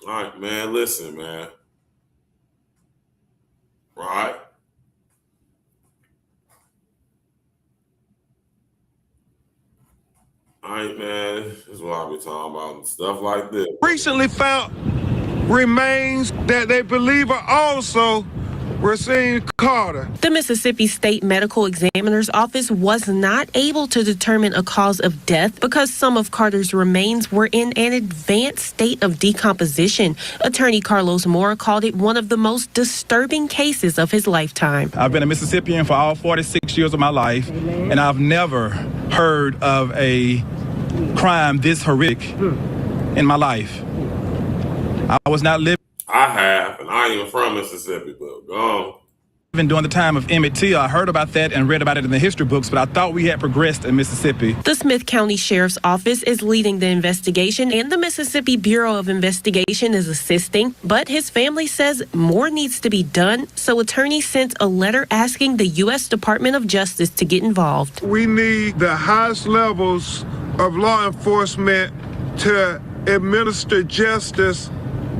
right, man, listen, man. Right? All right, man, this is what I be talking about, stuff like this. Recently found remains that they believe are also Rasheem Carter. The Mississippi State Medical Examiner's Office was not able to determine a cause of death because some of Carter's remains were in an advanced state of decomposition. Attorney Carlos Moore called it one of the most disturbing cases of his lifetime. I've been a Mississippian for all 46 years of my life, and I've never heard of a crime this horrific in my life. I was not living. I have, and I ain't even from Mississippi, but go on. Even during the time of Emmett Till, I heard about that and read about it in the history books, but I thought we had progressed in Mississippi. The Smith County Sheriff's Office is leading the investigation, and the Mississippi Bureau of Investigation is assisting, but his family says more needs to be done, so attorneys sent a letter asking the U.S. Department of Justice to get involved. We need the highest levels of law enforcement to administer justice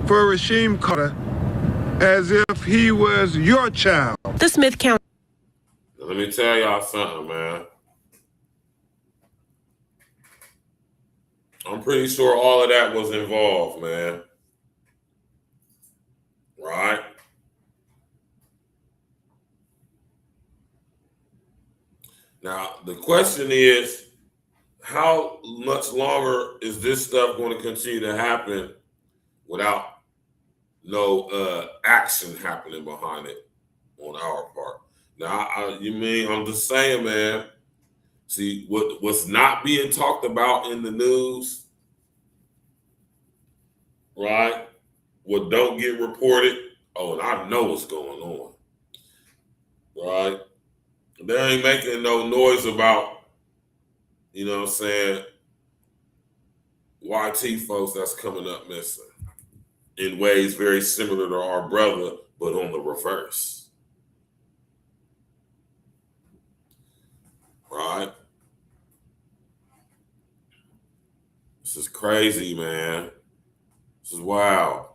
for Rasheem Carter as if he was your child. The Smith County. Let me tell y'all something, man. I'm pretty sure all of that was involved, man. Right? Now, the question is, how much longer is this stuff going to continue to happen without no action happening behind it on our part? Now, I'm just saying, man. See, what's not being talked about in the news, right? What don't get reported, oh, and I know what's going on, right? They ain't making no noise about, you know what I'm saying, YT folks that's coming up missing in ways very similar to our brother, but on the reverse. Right? This is crazy, man. This is wild.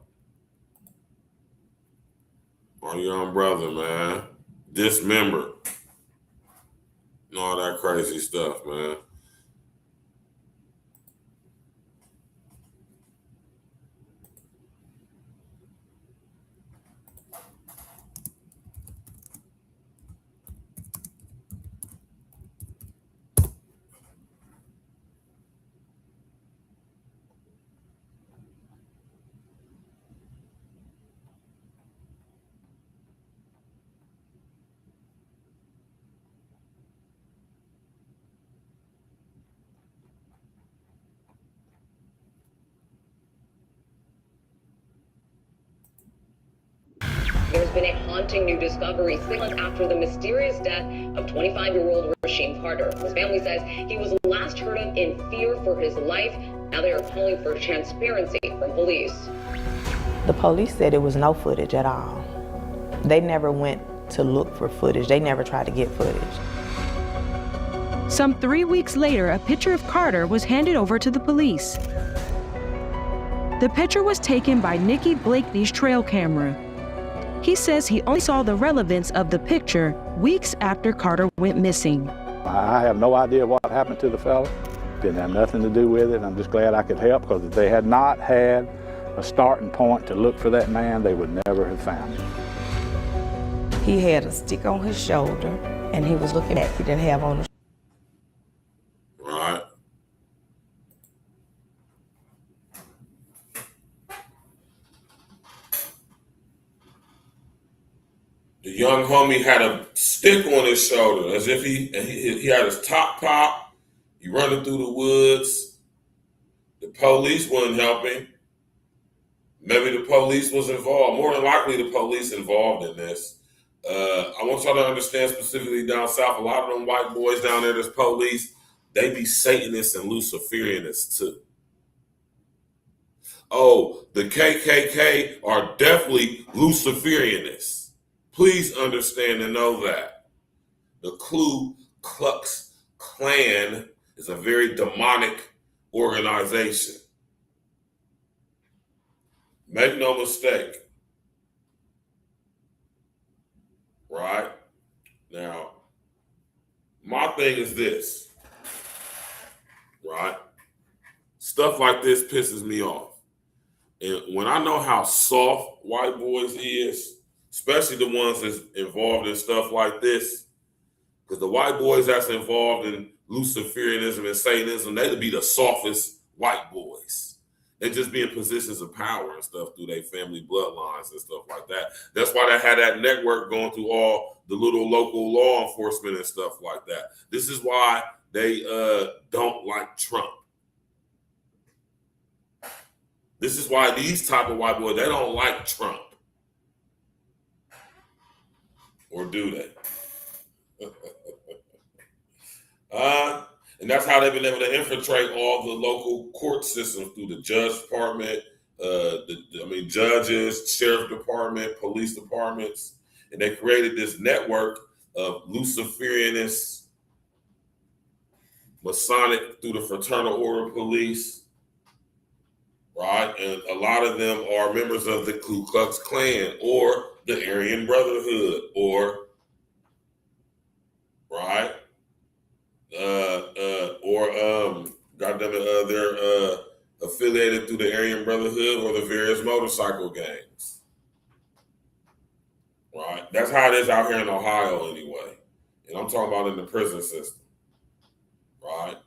Our young brother, man. Dismembered. And all that crazy stuff, man. There's been a haunting new discovery 6 months after the mysterious death of 25-year-old Rasheem Carter. His family says he was last heard of in fear for his life. Now they are calling for transparency from police. The police said it was no footage at all. They never went to look for footage. They never tried to get footage. Some 3 weeks later, a picture of Carter was handed over to the police. The picture was taken by Nikki Blakeney's trail camera. He says he only saw the relevance of the picture weeks after Carter went missing. I have no idea what happened to the fella. Didn't have nothing to do with it. I'm just glad I could help, because if they had not had a starting point to look for that man, they would never have found him. He had a stick on his shoulder, and he was looking at, he didn't have on the Right. The young homie had a stick on his shoulder, as if he had his top pop. He running through the woods. The police wasn't helping. Maybe the police was involved. More than likely, the police involved in this. I want y'all to understand, specifically down south, a lot of them white boys down there that's police, they be Satanists and Luciferianists too. Oh, the KKK are definitely Luciferianists. Please understand and know that. The Ku Klux Klan is a very demonic organization. Make no mistake. Right? Now, my thing is this. Right? Stuff like this pisses me off. And when I know how soft white boys is, especially the ones that's involved in stuff like this, because the white boys that's involved in Luciferianism and Satanism, they'd be the softest white boys. They just be in positions of power and stuff through their family bloodlines and stuff like that. That's why they had that network going through all the little local law enforcement and stuff like that. This is why they don't like Trump. This is why these type of white boys, they don't like Trump. Or do they? And that's how they've been able to infiltrate all the local court systems through the judge department, judges, sheriff department, police departments. And they created this network of Luciferianists, Masonic through the Fraternal Order Police, right? And a lot of them are members of the Ku Klux Klan or the Aryan Brotherhood, or right, they're affiliated through the Aryan Brotherhood or the various motorcycle gangs, right? That's how it is out here in Ohio, anyway. And I'm talking about in the prison system, right?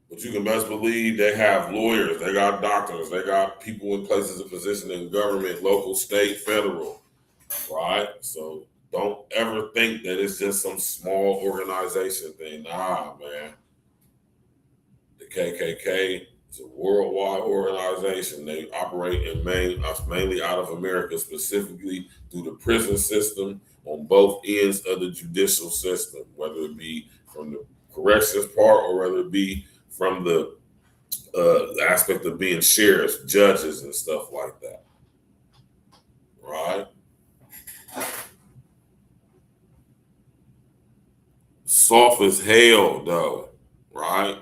But you can best believe they have lawyers, they got doctors, they got people in places of position in government, local, state, federal, right? So don't ever think that it's just some small organization thing. Nah, man. The KKK is a worldwide organization. They operate mainly out of America, specifically through the prison system on both ends of the judicial system, whether it be from the corrections part or whether it be from the aspect of being sheriffs, judges, and stuff like that, right? Soft as hell, though, right?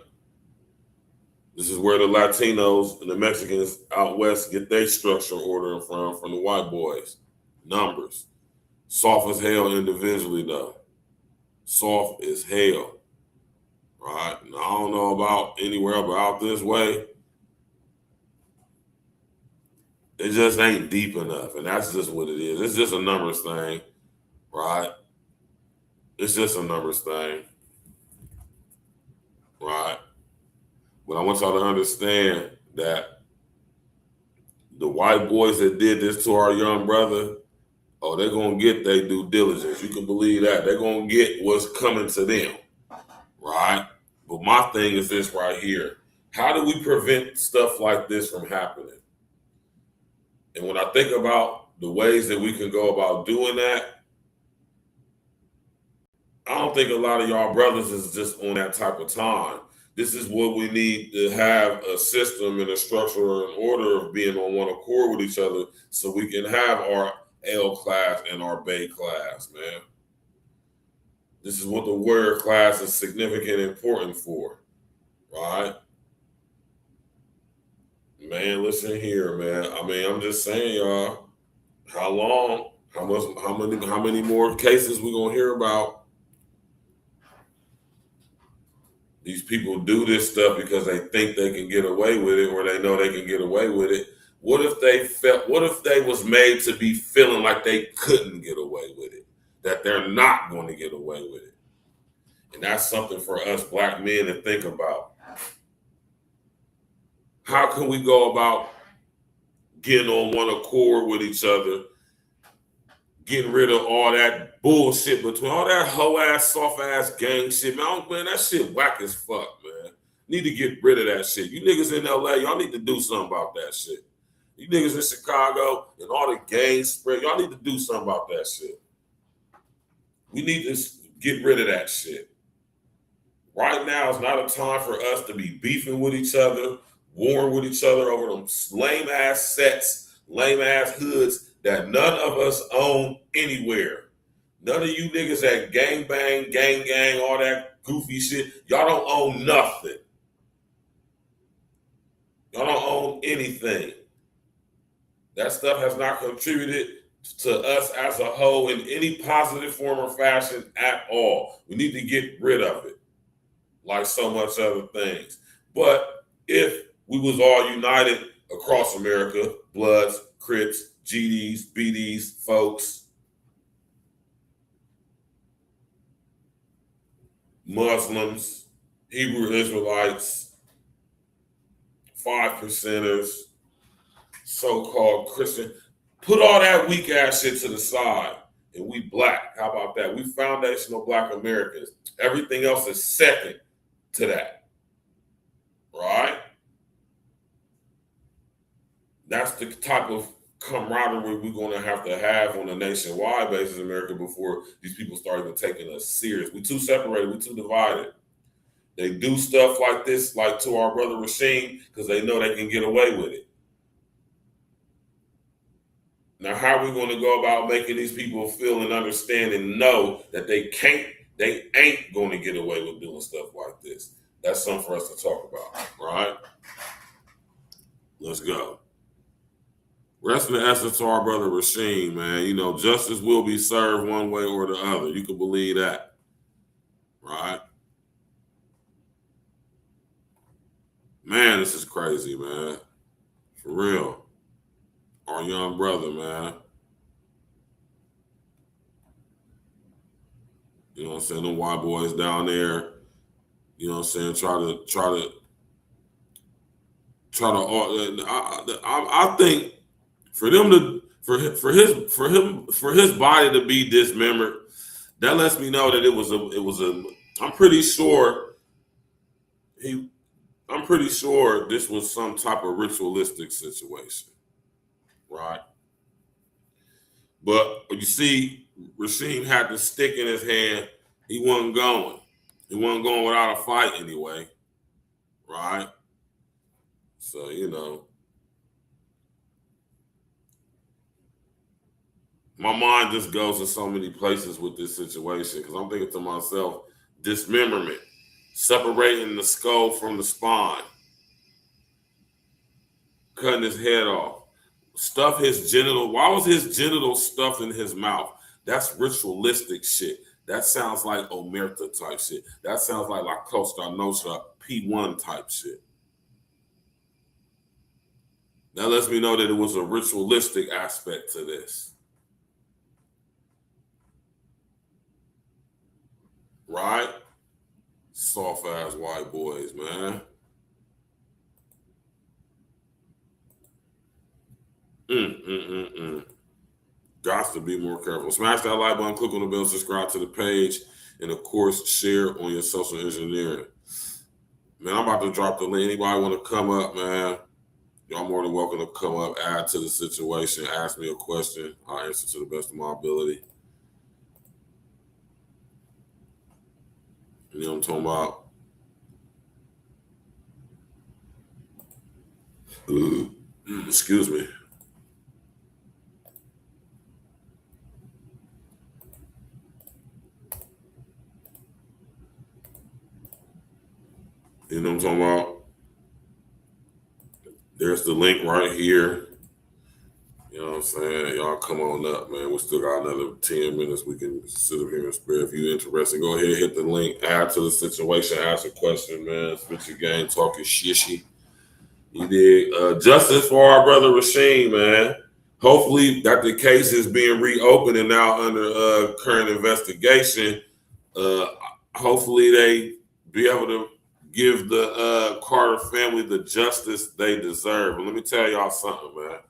This is where the Latinos and the Mexicans out west get their structure ordering from the white boys. Numbers. Soft as hell individually, though. Soft as hell. Right? And I don't know about anywhere but out this way. It just ain't deep enough. And that's just what it is. It's just a numbers thing. Right? It's just a numbers thing. Right? But I want y'all to understand that the white boys that did this to our young brother, oh, they're going to get their due diligence. You can believe that. They're going to get what's coming to them. Right? But my thing is this right here. How do we prevent stuff like this from happening? And when I think about the ways that we can go about doing that, I don't think a lot of y'all brothers is just on that type of time. This is what we need to have a system and a structure and order of being on one accord with each other so we can have our L class and our Bay class, man. This is what the warrior class is significant and important for, right? Man, listen here, man. I mean, I'm just saying, y'all, how long, how many more cases we gonna hear about? These people do this stuff because they think they can get away with it or they know they can get away with it. What if they was made to be feeling like they couldn't get away with it? That they're not going to get away with it. And that's something for us black men to think about. How can we go about getting on one accord with each other, getting rid of all that bullshit between all that hoe ass, soft ass gang shit, man? Man, that shit whack as fuck, man. Need to get rid of that shit. You niggas in LA, y'all need to do something about that shit. You niggas in Chicago and all the gang spread, y'all need to do something about that shit. We need to get rid of that shit. Right now is not a time for us to be beefing with each other, warring with each other over them lame ass sets, lame ass hoods that none of us own anywhere. None of you niggas that gang bang, gang, all that goofy shit, y'all don't own nothing. Y'all don't own anything. That stuff has not contributed to us as a whole in any positive form or fashion at all. We need to get rid of it, like so much other things. But if we was all united across America, Bloods, Crips, GDs, BDs, folks, Muslims, Hebrew Israelites, 5%ers, so-called Christian, put all that weak ass shit to the side and we black. How about that? We foundational black Americans. Everything else is second to that. Right? That's the type of camaraderie we're going to have on a nationwide basis in America before these people start even taking us serious. We too separated. We too divided. They do stuff like this, like to our brother RASHEEM, because they know they can get away with it. Now, how are we going to go about making these people feel and understand and know that they ain't going to get away with doing stuff like this? That's something for us to talk about, right? Let's go. Rest in the essence to our brother RASHEEM, man. You know, justice will be served one way or the other. You can believe that, right? Man, this is crazy, man. For real. Our young brother, man. You know what I'm saying? Them white boys down there, you know what I'm saying, I think for them to for his body to be dismembered, that lets me know that it was a I'm pretty sure this was some type of ritualistic situation, right? But you see, RASHEEM had the stick in his hand. He wasn't going. He wasn't going without a fight anyway, right? So, you know, my mind just goes in so many places with this situation because I'm thinking to myself, dismemberment, separating the skull from the spine, cutting his head off. Stuff his genital. Why was his genital stuffed in his mouth? That's ritualistic shit. That sounds like Omerta type shit. That sounds like La Costa Nostra P1 type shit. That lets me know that it was a ritualistic aspect to this. Right? Soft ass white boys, man. Got to be more careful. Smash that like button, click on the bell, subscribe to the page, and of course, share on your social engineering. Man, I'm about to drop the link. Anybody want to come up, man? Y'all more than welcome to come up, add to the situation, ask me a question. I'll answer to the best of my ability. You know what I'm talking about? Excuse me. You know what I'm talking about? There's the link right here. You know what I'm saying? Y'all come on up, man. We still got another 10 minutes. We can sit up here and spare. If you're interested, go ahead, hit the link, add to the situation, ask a question, man. Spit your game, talk your shishy. You did. Justice for our brother RASHEEM, man. Hopefully that the case is being reopened and now under current investigation. Hopefully they be able to give the Carter family the justice they deserve. But let me tell y'all something, man.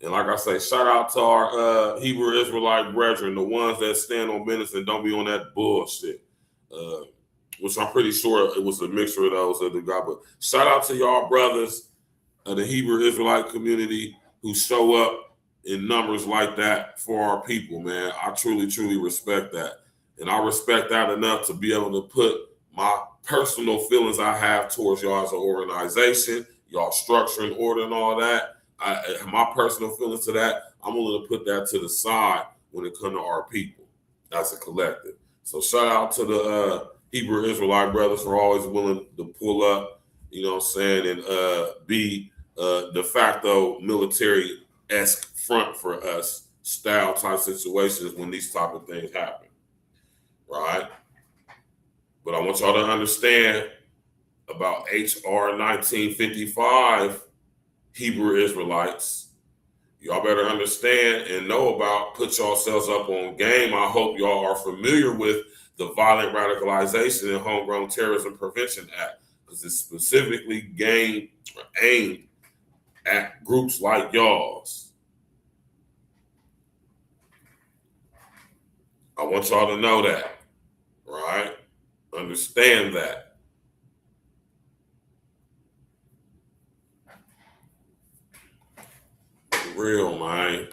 And like I say, shout out to our Hebrew Israelite brethren, the ones that stand on business and don't be on that bullshit. Which I'm pretty sure it was a mixture of those that do God. But shout out to y'all brothers of the Hebrew Israelite community who show up in numbers like that for our people, man. I truly, truly respect that. And I respect that enough to be able to put my personal feelings I have towards y'all as an organization, y'all structure and order and all that. My personal feelings to that, I'm willing to put that to the side when it comes to our people as a collective. So shout out to the Hebrew Israelite brothers for always willing to pull up, you know what I'm saying, and be de facto military-esque front for us style type situations when these type of things happen, right? But I want y'all to understand about HR 1955, Hebrew Israelites. Y'all better understand and know about, put yourselves up on game. I hope y'all are familiar with the Violent Radicalization and Homegrown Terrorism Prevention Act, because it's specifically aimed at groups like y'all's. I want y'all to know that, right? Understand that. real, man.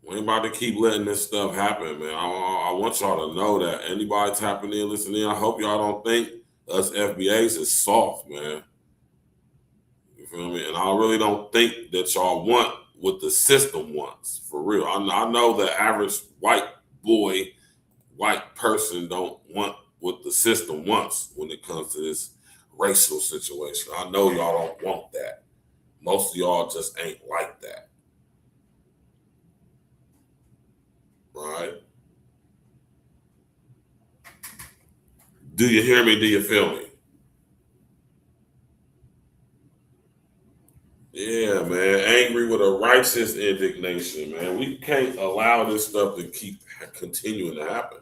We ain't about to keep letting this stuff happen, man. I want y'all to know that. Anybody tapping in, listening, I hope y'all don't think us FBAs is soft, man. You feel me? And I really don't think that y'all want what the system wants, for real. I know the average white boy, white person don't want what the system wants when it comes to this racial situation. I know y'all don't want that. Most of y'all just ain't like that. Right? Do you hear me? Do you feel me? Yeah, man. Angry with a righteous indignation, man. We can't allow this stuff to keep continuing to happen.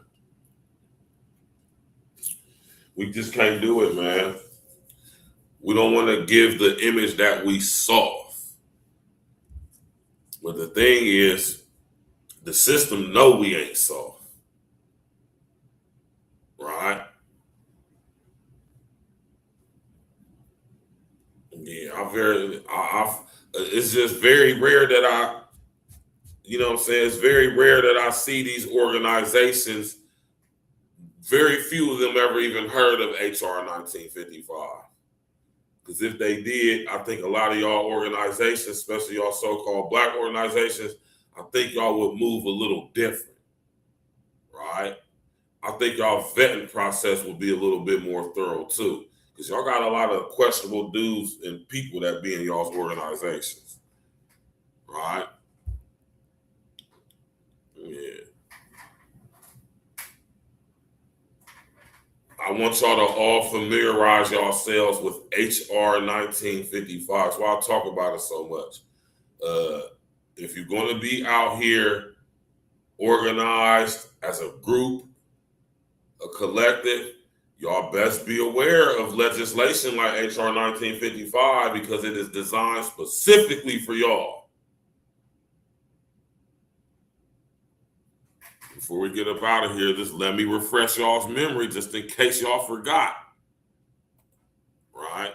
We just can't do it, man. We don't want to give the image that we soft. But the thing is, the system know we ain't soft. Right? Yeah, it's just very rare that you know what I'm saying? It's very rare that I see these organizations. Very few of them ever even heard of HR 1955. Because if they did, I think a lot of y'all organizations, especially y'all so-called black organizations, I think y'all would move a little different, right? I think y'all vetting process would be a little bit more thorough too. Because y'all got a lot of questionable dudes and people that be in y'all's organizations, right? Yeah. I want y'all to all familiarize yourselves with HR 1955. That's why I talk about it so much. If you're going to be out here organized as a group, a collective, y'all best be aware of legislation like HR 1955 because it is designed specifically for y'all. Before we get up out of here, just let me refresh y'all's memory just in case y'all forgot. Right?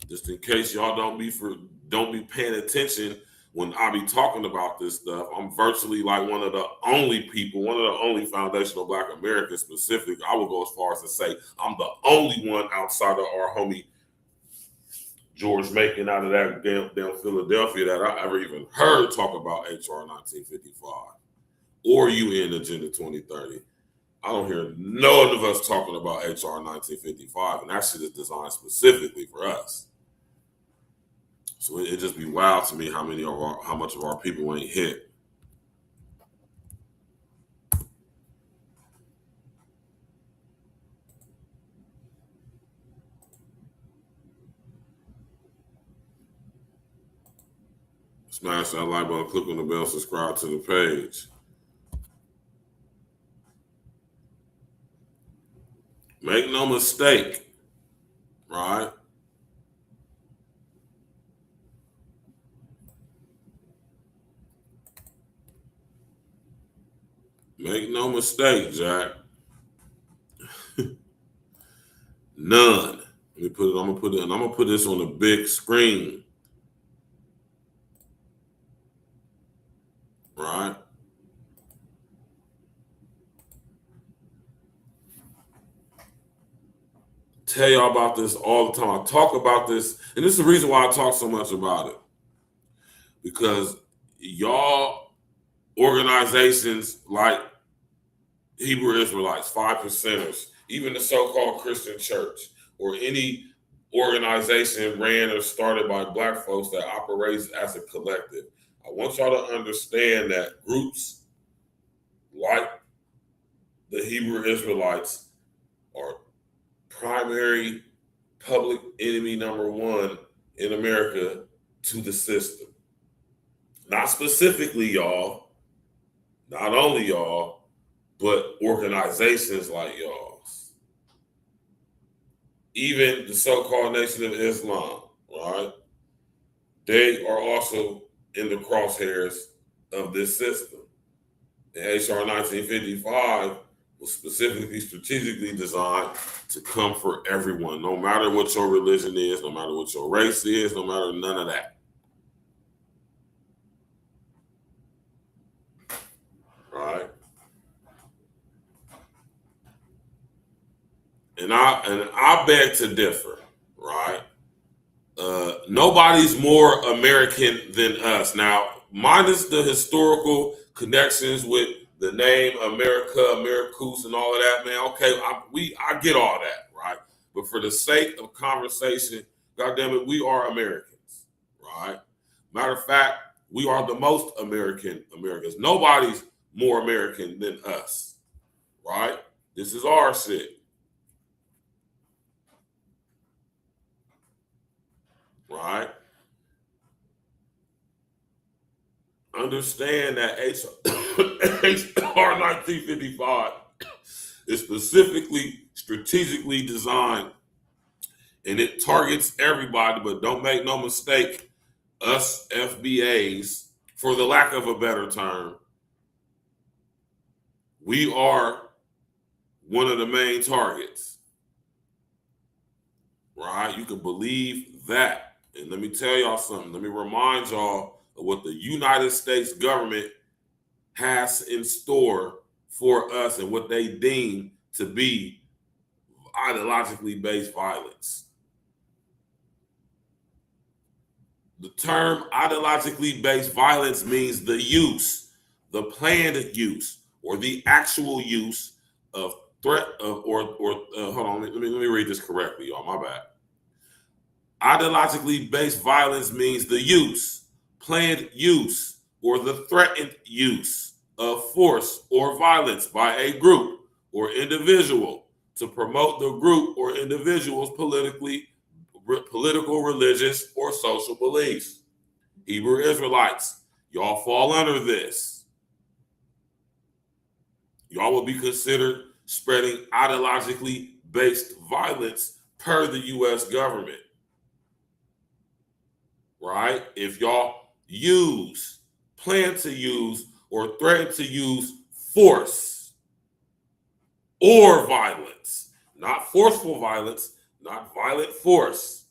Just in case y'all don't be paying attention when I be talking about this stuff. I'm virtually like one of the only foundational black Americans specific. I would go as far as to say I'm the only one outside of our homie George Macon out of that damn Philadelphia that I ever even heard talk about HR 1955 or UN Agenda 2030. I don't hear none of us talking about HR 1955, and that shit is designed specifically for us. So it just be wild to me how much of our people ain't hit. Smash that like button, click on the bell, subscribe to the page. Make no mistake, right? Make no mistake, Jack. None. I'm gonna put this on the big screen. Right? Tell y'all about this all the time. I talk about this, and this is the reason why I talk so much about it. Because y'all organizations like Hebrew Israelites, 5%ers, even the so-called Christian church, or any organization ran or started by black folks that operates as a collective. I want y'all to understand that groups like the Hebrew Israelites are primary public enemy number one in America to the system. Not specifically y'all, not only y'all, but organizations like y'all's. Even the so-called Nation of Islam, right? They are also in the crosshairs of this system. And HR 1955 was specifically strategically designed to come for everyone, no matter what your religion is, no matter what your race is, no matter none of that. and I beg to differ, right? Nobody's more American than us. Now, minus the historical connections with the name America, Americus, and all of that, man. Okay, I get all that, right? But for the sake of conversation, goddamn it, we are Americans, right? Matter of fact, we are the most Americans. Nobody's more American than us, right? This is our shit. Right? Understand that HR 1955 is specifically, strategically designed, and it targets everybody, but don't make no mistake, us FBAs, for the lack of a better term, we are one of the main targets. Right? You can believe that. And let me tell y'all something. Let me remind y'all of what the United States government has in store for us and what they deem to be ideologically based violence. The term ideologically based violence means the use, the planned use, or the actual use of threat of, hold on, let me read this correctly, y'all. My bad. Ideologically based violence means the use, planned use, or the threatened use of force or violence by a group or individual to promote the group or individual's political, religious, or social beliefs. Hebrew Israelites, y'all fall under this. Y'all will be considered spreading ideologically based violence per the U.S. government. Right? If y'all use, plan to use, or threaten to use force or violence, not forceful violence, not violent force,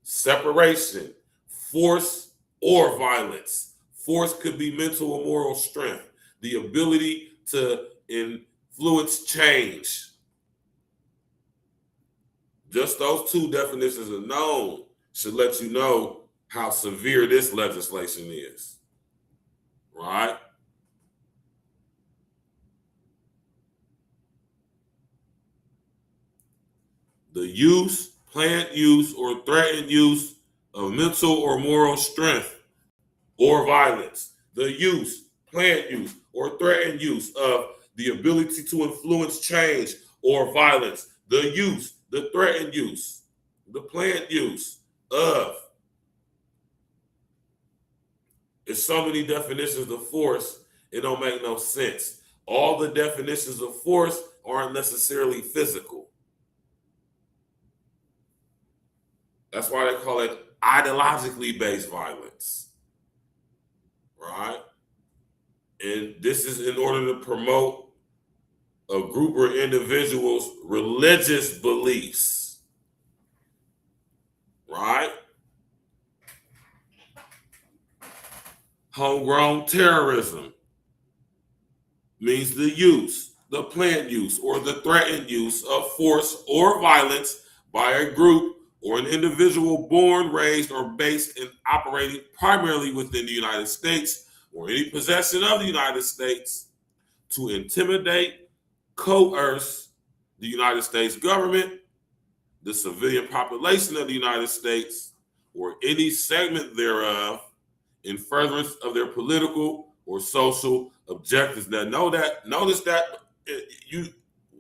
separation, force or violence. Force could be mental or moral strength, the ability to influence change. Just those two definitions alone should let you know how severe this legislation is, right? The use, planned use, or threatened use of mental or moral strength or violence. The use, planned use, or threatened use of the ability to influence change or violence. The use, the threatened use, the planned use of. There's so many definitions of force, it don't make no sense. All the definitions of force aren't necessarily physical. That's why they call it ideologically based violence, right? And this is in order to promote a group or individual's religious beliefs, right? Homegrown terrorism means the use, the planned use, or the threatened use of force or violence by a group or an individual born, raised, or based and operating primarily within the United States or any possession of the United States to intimidate, coerce the United States government, the civilian population of the United States, or any segment thereof in furtherance of their political or social objectives. Now, notice that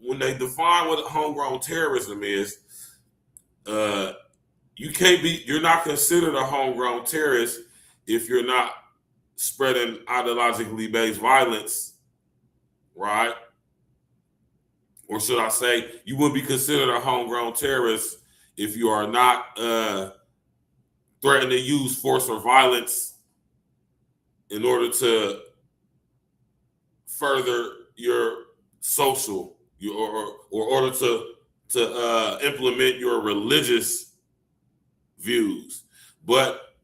when they define what homegrown terrorism is, you're not considered a homegrown terrorist if you're not spreading ideologically based violence, right? Or should I say, you wouldn't be considered a homegrown terrorist if you are not threatening to use force or violence in order to further your social, or order to implement your religious views. But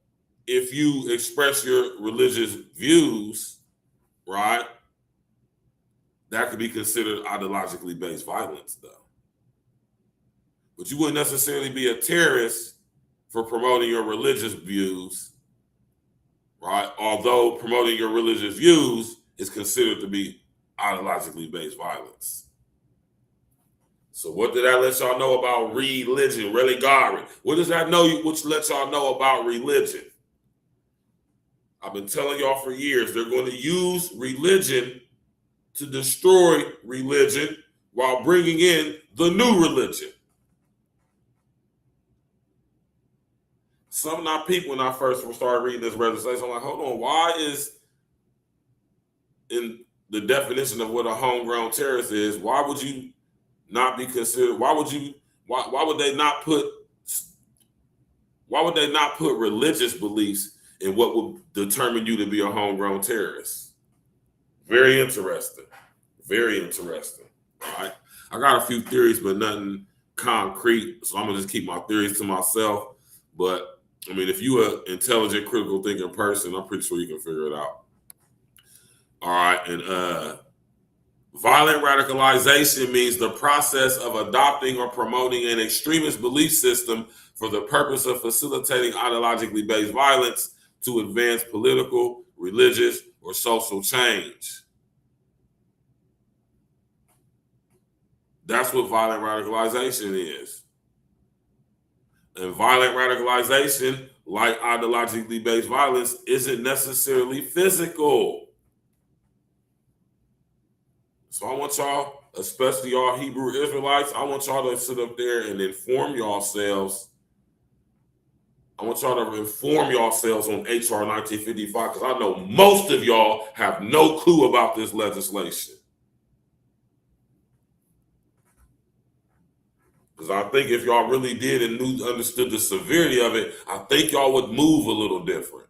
if you express your religious views, right, that could be considered ideologically based violence, though. But you wouldn't necessarily be a terrorist for promoting your religious views, right? Although promoting your religious views is considered to be ideologically based violence. So what did that let y'all know about religion? Religare. What does that let y'all know about religion? I've been telling y'all for years, they're going to use religion to destroy religion while bringing in the new religion. Some of my people, when I first started reading this legislation, I'm like, hold on, why is in the definition of what a homegrown terrorist is, why would you not be considered, why would they not put religious beliefs in what would determine you to be a homegrown terrorist? Very interesting. Very interesting. All right. I got a few theories, but nothing concrete. So I'm gonna just keep my theories to myself. But I mean, if you're an intelligent, critical thinking person, I'm pretty sure you can figure it out. All right. And violent radicalization means the process of adopting or promoting an extremist belief system for the purpose of facilitating ideologically based violence to advance political, religious, or social change. That's what violent radicalization is. And violent radicalization, like ideologically based violence, isn't necessarily physical. So I want y'all, especially y'all Hebrew Israelites, I want y'all to sit up there and inform yourselves. I want y'all to inform yourselves on HR 1955, because I know most of y'all have no clue about this legislation. Because I think if y'all really did and understood the severity of it, I think y'all would move a little different.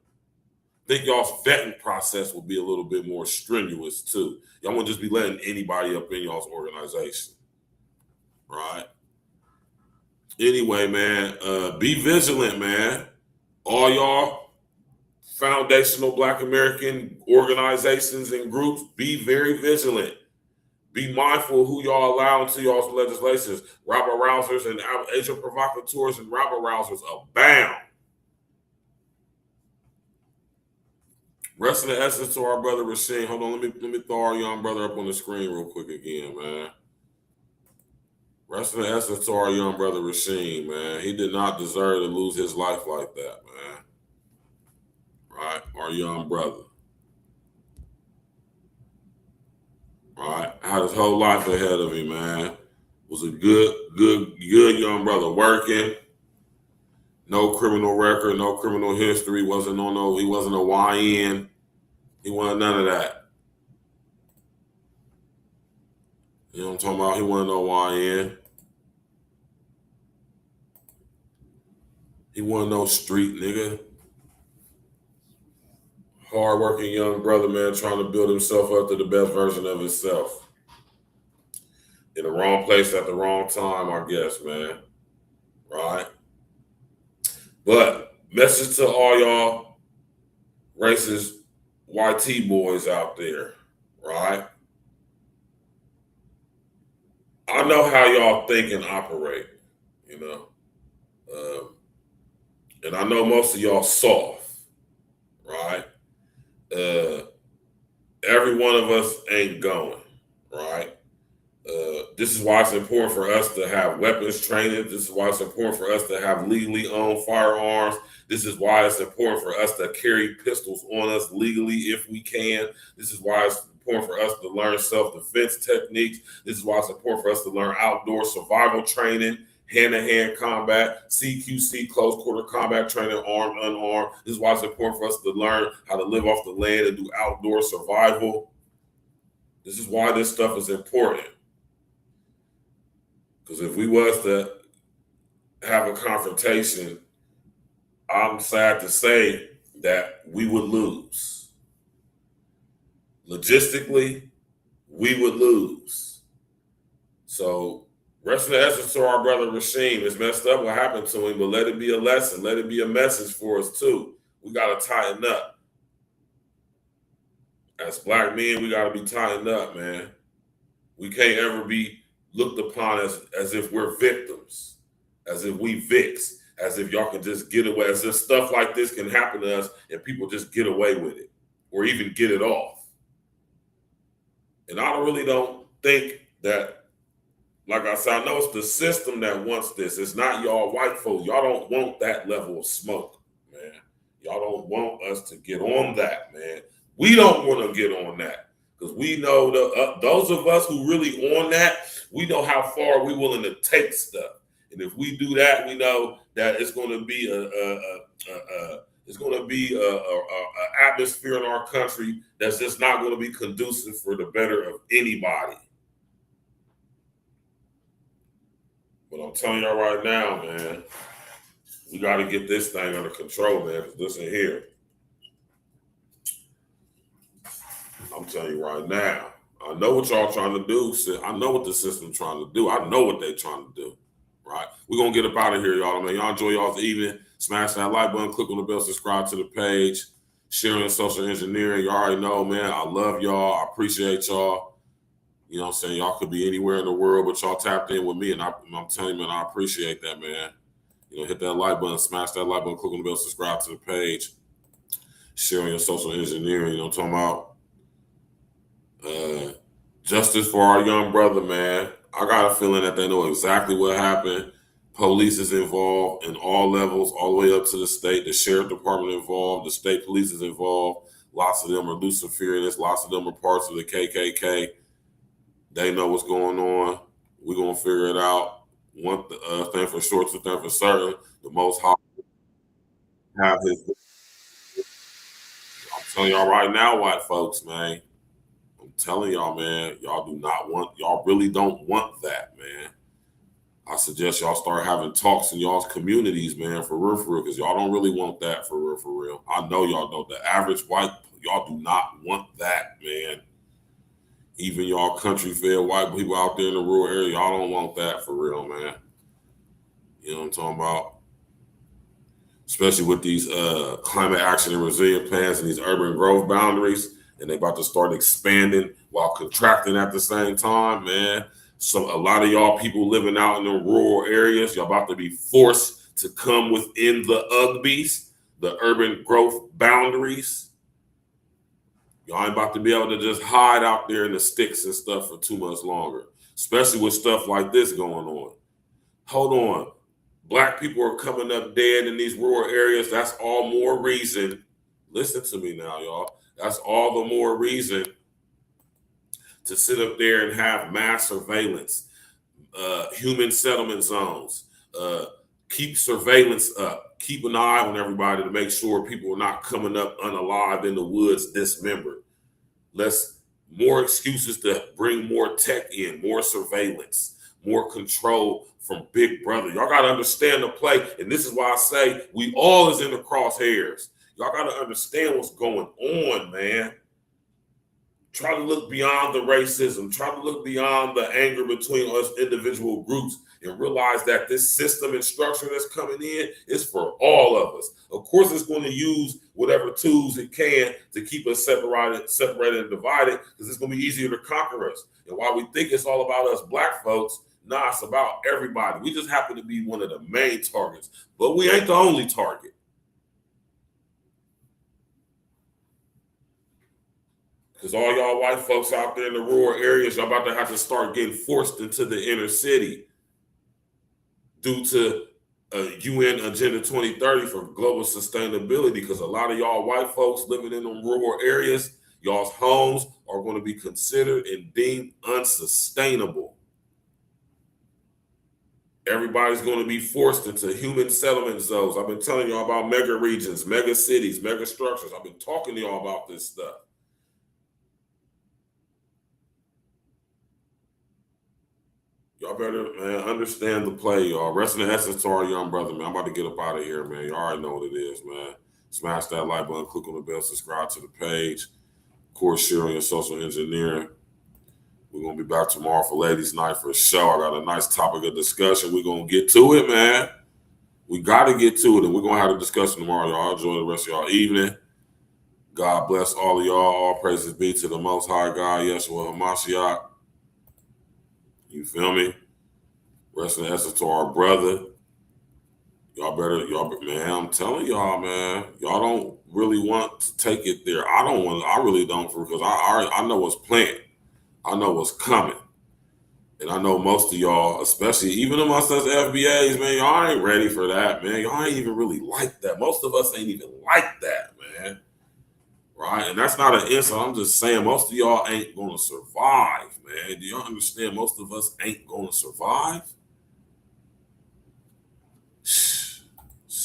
I think y'all's vetting process will be a little bit more strenuous too. Y'all won't just be letting anybody up in y'all's organization, right? Anyway, man, be vigilant, man. All y'all foundational Black American organizations and groups, be very vigilant. Be mindful of who y'all allow into y'all's legislations. Rabble-rousers and agent provocateurs and rabble-rousers abound. Rest in the essence to our brother RASHEEM. Hold on, let me throw our young brother up on the screen real quick again, man. Rest in the essence to our young brother RASHEEM, man. He did not deserve to lose his life like that, man. Right? Our young brother. Right? Had his whole life ahead of him, man. Was a good young brother working. No criminal record, no criminal history. He wasn't a YN. He wasn't none of that. You know what I'm talking about? He wasn't no YN. He wasn't no street nigga. Hard-working young brother, man, trying to build himself up to the best version of himself. In the wrong place at the wrong time, I guess, man. Right? But message to all y'all racist YT boys out there, right? I know how y'all think and operate, you know. And I know most of y'all soft, right? Every one of us ain't going, right? This is why it's important for us to have weapons training. This is why it's important for us to have legally owned firearms. This is why it's important for us to carry pistols on us legally if we can. This is why it's important for us to learn self-defense techniques. This is why it's important for us to learn outdoor survival training, hand-to-hand combat, CQC, close quarter combat training, armed, unarmed. This is why it's important for us to learn how to live off the land and do outdoor survival. This is why this stuff is important. Because if we was to have a confrontation, I'm sad to say that we would lose. Logistically, we would lose. So rest in the essence to our brother RASHEEM. It's messed up what happened to him, but let it be a lesson. Let it be a message for us too. We got to tighten up. As Black men, we got to be tightened up, man. We can't ever be looked upon as if we're victims. as if we VIX, as if y'all can just get away, as if stuff like this can happen to us and people just get away with it or even get it off. And I really don't think that, like I said, I know it's the system that wants this. It's not y'all white folks. Y'all don't want that level of smoke, man. Y'all don't want us to get on that, man. We don't want to get on that because we know those of us who really on that, we know how far we're willing to take stuff. And if we do that, we know that it's going to be a atmosphere in our country that's just not going to be conducive for the better of anybody. But I'm telling y'all right now, man, we got to get this thing under control, man. Because listen here, I'm telling you right now, I know what y'all trying to do. I know what the system's trying to do. I know what they're trying to do. Right? We're going to get up out of here, y'all. Man, y'all enjoy y'all's evening. Smash that like button, click on the bell, subscribe to the page, sharing social engineering. You already know, man, I love y'all. I appreciate y'all. You know what I'm saying? Y'all could be anywhere in the world, but y'all tapped in with me, and I'm telling you, man, I appreciate that, man. You know, hit that like button, smash that like button, click on the bell, subscribe to the page, sharing your social engineering. You know what I'm talking about? Justice for our young brother, man. I got a feeling that they know exactly what happened. Police is involved in all levels, all the way up to the state. The sheriff department involved. The state police is involved. Lots of them are Luciferians. Lots of them are parts of the KKK. They know what's going on. We're going to figure it out. One thing for sure, two things for certain. The Most High have his. I'm telling y'all right now, white folks, man. I'm telling y'all, man, y'all really don't want that, man. I suggest y'all start having talks in y'all's communities, man, for real, because y'all don't really want that for real. I know y'all don't. The average white, y'all do not want that, man. Even y'all country-fed white people out there in the rural area, y'all don't want that for real, man. You know what I'm talking about? Especially with these climate action and resilient plans and these urban growth boundaries, and they about to start expanding while contracting at the same time, man. So a lot of y'all people living out in the rural areas, y'all about to be forced to come within the UGBs, the urban growth boundaries. Y'all ain't about to be able to just hide out there in the sticks and stuff for too much longer, especially with stuff like this going on. Hold on. Black people are coming up dead in these rural areas. That's all more reason. Listen to me now, y'all. That's all the more reason to sit up there and have mass surveillance, human settlement zones, keep surveillance up, keep an eye on everybody to make sure people are not coming up unalive in the woods dismembered. More excuses to bring more tech in, more surveillance, more control from Big Brother. Y'all got to understand the play. And this is why I say we all is in the crosshairs. Y'all got to understand what's going on, man. Try to look beyond the racism. Try to look beyond the anger between us individual groups and realize that this system and structure that's coming in is for all of us. Of course, it's going to use whatever tools it can to keep us separated and divided, because it's going to be easier to conquer us. And while we think it's all about us black folks, nah, it's about everybody. We just happen to be one of the main targets, but we ain't the only target. Because all y'all white folks out there in the rural areas, y'all about to have to start getting forced into the inner city due to UN Agenda 2030 for global sustainability. Because a lot of y'all white folks living in the rural areas, y'all's homes are going to be considered and deemed unsustainable. Everybody's going to be forced into human settlement zones. I've been telling y'all about mega regions, mega cities, mega structures. I've been talking to y'all about this stuff. Y'all better, man, understand the play, y'all. Rest in the essence to our young brother, man. I'm about to get up out of here, man. Y'all already know what it is, man. Smash that like button, click on the bell, subscribe to the page. Of course, sharing your social engineering. We're going to be back tomorrow for Ladies' Night for a show. I got a nice topic of discussion. We're going to get to it, man. We got to get to it, and we're going to have a discussion tomorrow, y'all. Enjoy the rest of y'all evening. God bless all of y'all. All praises be to the Most High God, Yeshua HaMashiach. You feel me? Rest in essence to our brother. man, I'm telling y'all, man, y'all don't really want to take it there. I really don't, because I know what's planned. I know what's coming. And I know most of y'all, especially even amongst us FBAs, man, y'all ain't ready for that, man. Y'all ain't even really like that. Most of us ain't even like that, man. Right? And that's not an insult. I'm just saying most of y'all ain't going to survive, man. Do y'all understand most of us ain't going to survive?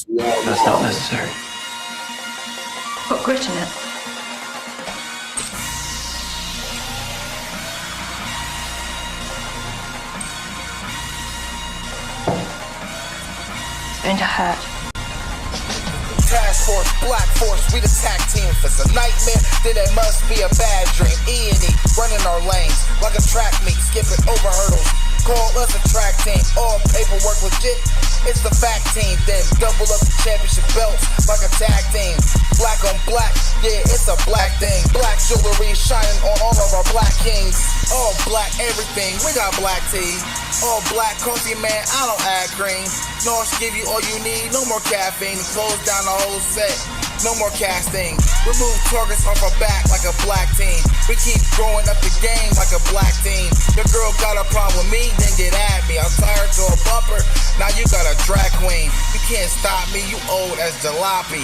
That's not necessary. Put grit in it. It's going to hurt. Task force, black force, we the tag team. If it's a nightmare, then it must be a bad dream. E&E, running our lanes like a track meet, skipping over hurdles. Call us a track team, all paperwork legit. It's the fact team, then double up the championship belts like a tag team. Black on black, yeah, it's a black thing. Black jewelry shining on all of our black kings. All black everything, we got black tea. All black coffee, man, I don't add cream. Norse give you all you need, no more caffeine. Close down the whole set, no more casting. Remove targets off our back like a black team. We keep growing up the game like a black team. Your girl got a problem with me, then get at me. I'll tie her to a bumper, now you got a drag queen. You can't stop me, you old as jalopy.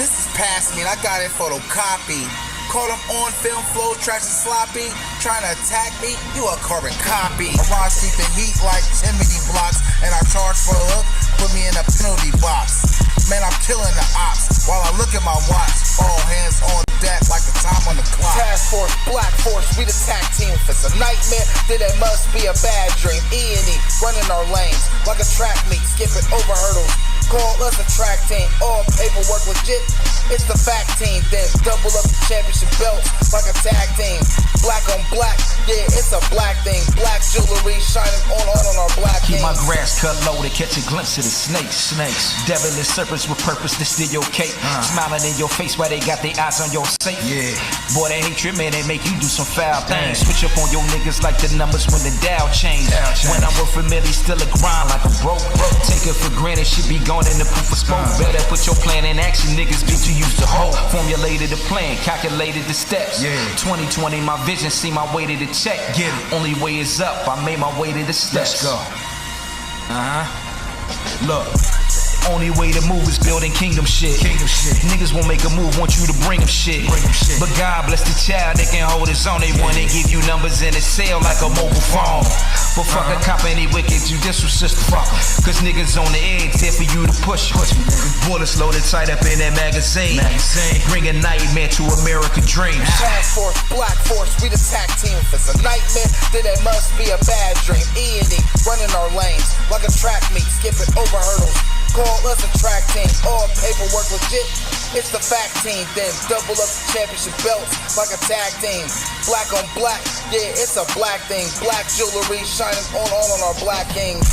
This is past me and I got it photocopied. Caught him on film, flow, tracks and sloppy. Trying to attack me, you a carbon copy. Around keep the heat like chimney blocks. And I charge for a hook, put me in a penalty box. Man, I'm killing the ops while I look at my watch. All hands on deck like the time on the clock. Task force, black force, we the tag team. If it's a nightmare, then it must be a bad dream. E&E, running our lanes like a track meet, skipping over hurdles. Call us a track team, all paperwork legit. It's the fact team, then double up the championship belts like a tag team. Black on black, yeah, it's a black thing. Black jewelry shining on our black Keep my kings. grass cut low to catch a glimpse of the snakes. Devilish serpents with purpose to steal your cake. Smiling in your face while they got their eyes on your safe. Yeah. Boy, that hatred, man, they make you do some foul things. Switch up on your niggas like the numbers when the Dow change. When I'm worth a million, still a grind like a broke. Take it for granted, shit be going in the proof of smoke. Better put your plan in action, niggas be too used to hope. Formulated the plan, calculated the steps. 2020, my vision, see my way to the check. Get it. Only way is up, I made my way to the steps. Let's go. Look. Only way to move is building kingdom shit. Niggas won't make a move, want you to bring them shit. But God bless the child that can hold his own. They wanna give you numbers in a cell like a mobile phone. But fuck a cop, any wicked judicial system. Cause niggas on the edge, there for you to push. Bullets loaded tight up in that magazine. Bring a nightmare to American dreams. Task force, black force, we the tag team. If it's a nightmare, then it must be a bad dream. E&E, running our lanes like a track meet, skipping over hurdles. Call us a track team, all paperwork legit. It's the fact team, then double up the championship belts like a tag team. Black on black, yeah, it's a black thing. Black jewelry shining on our black kings.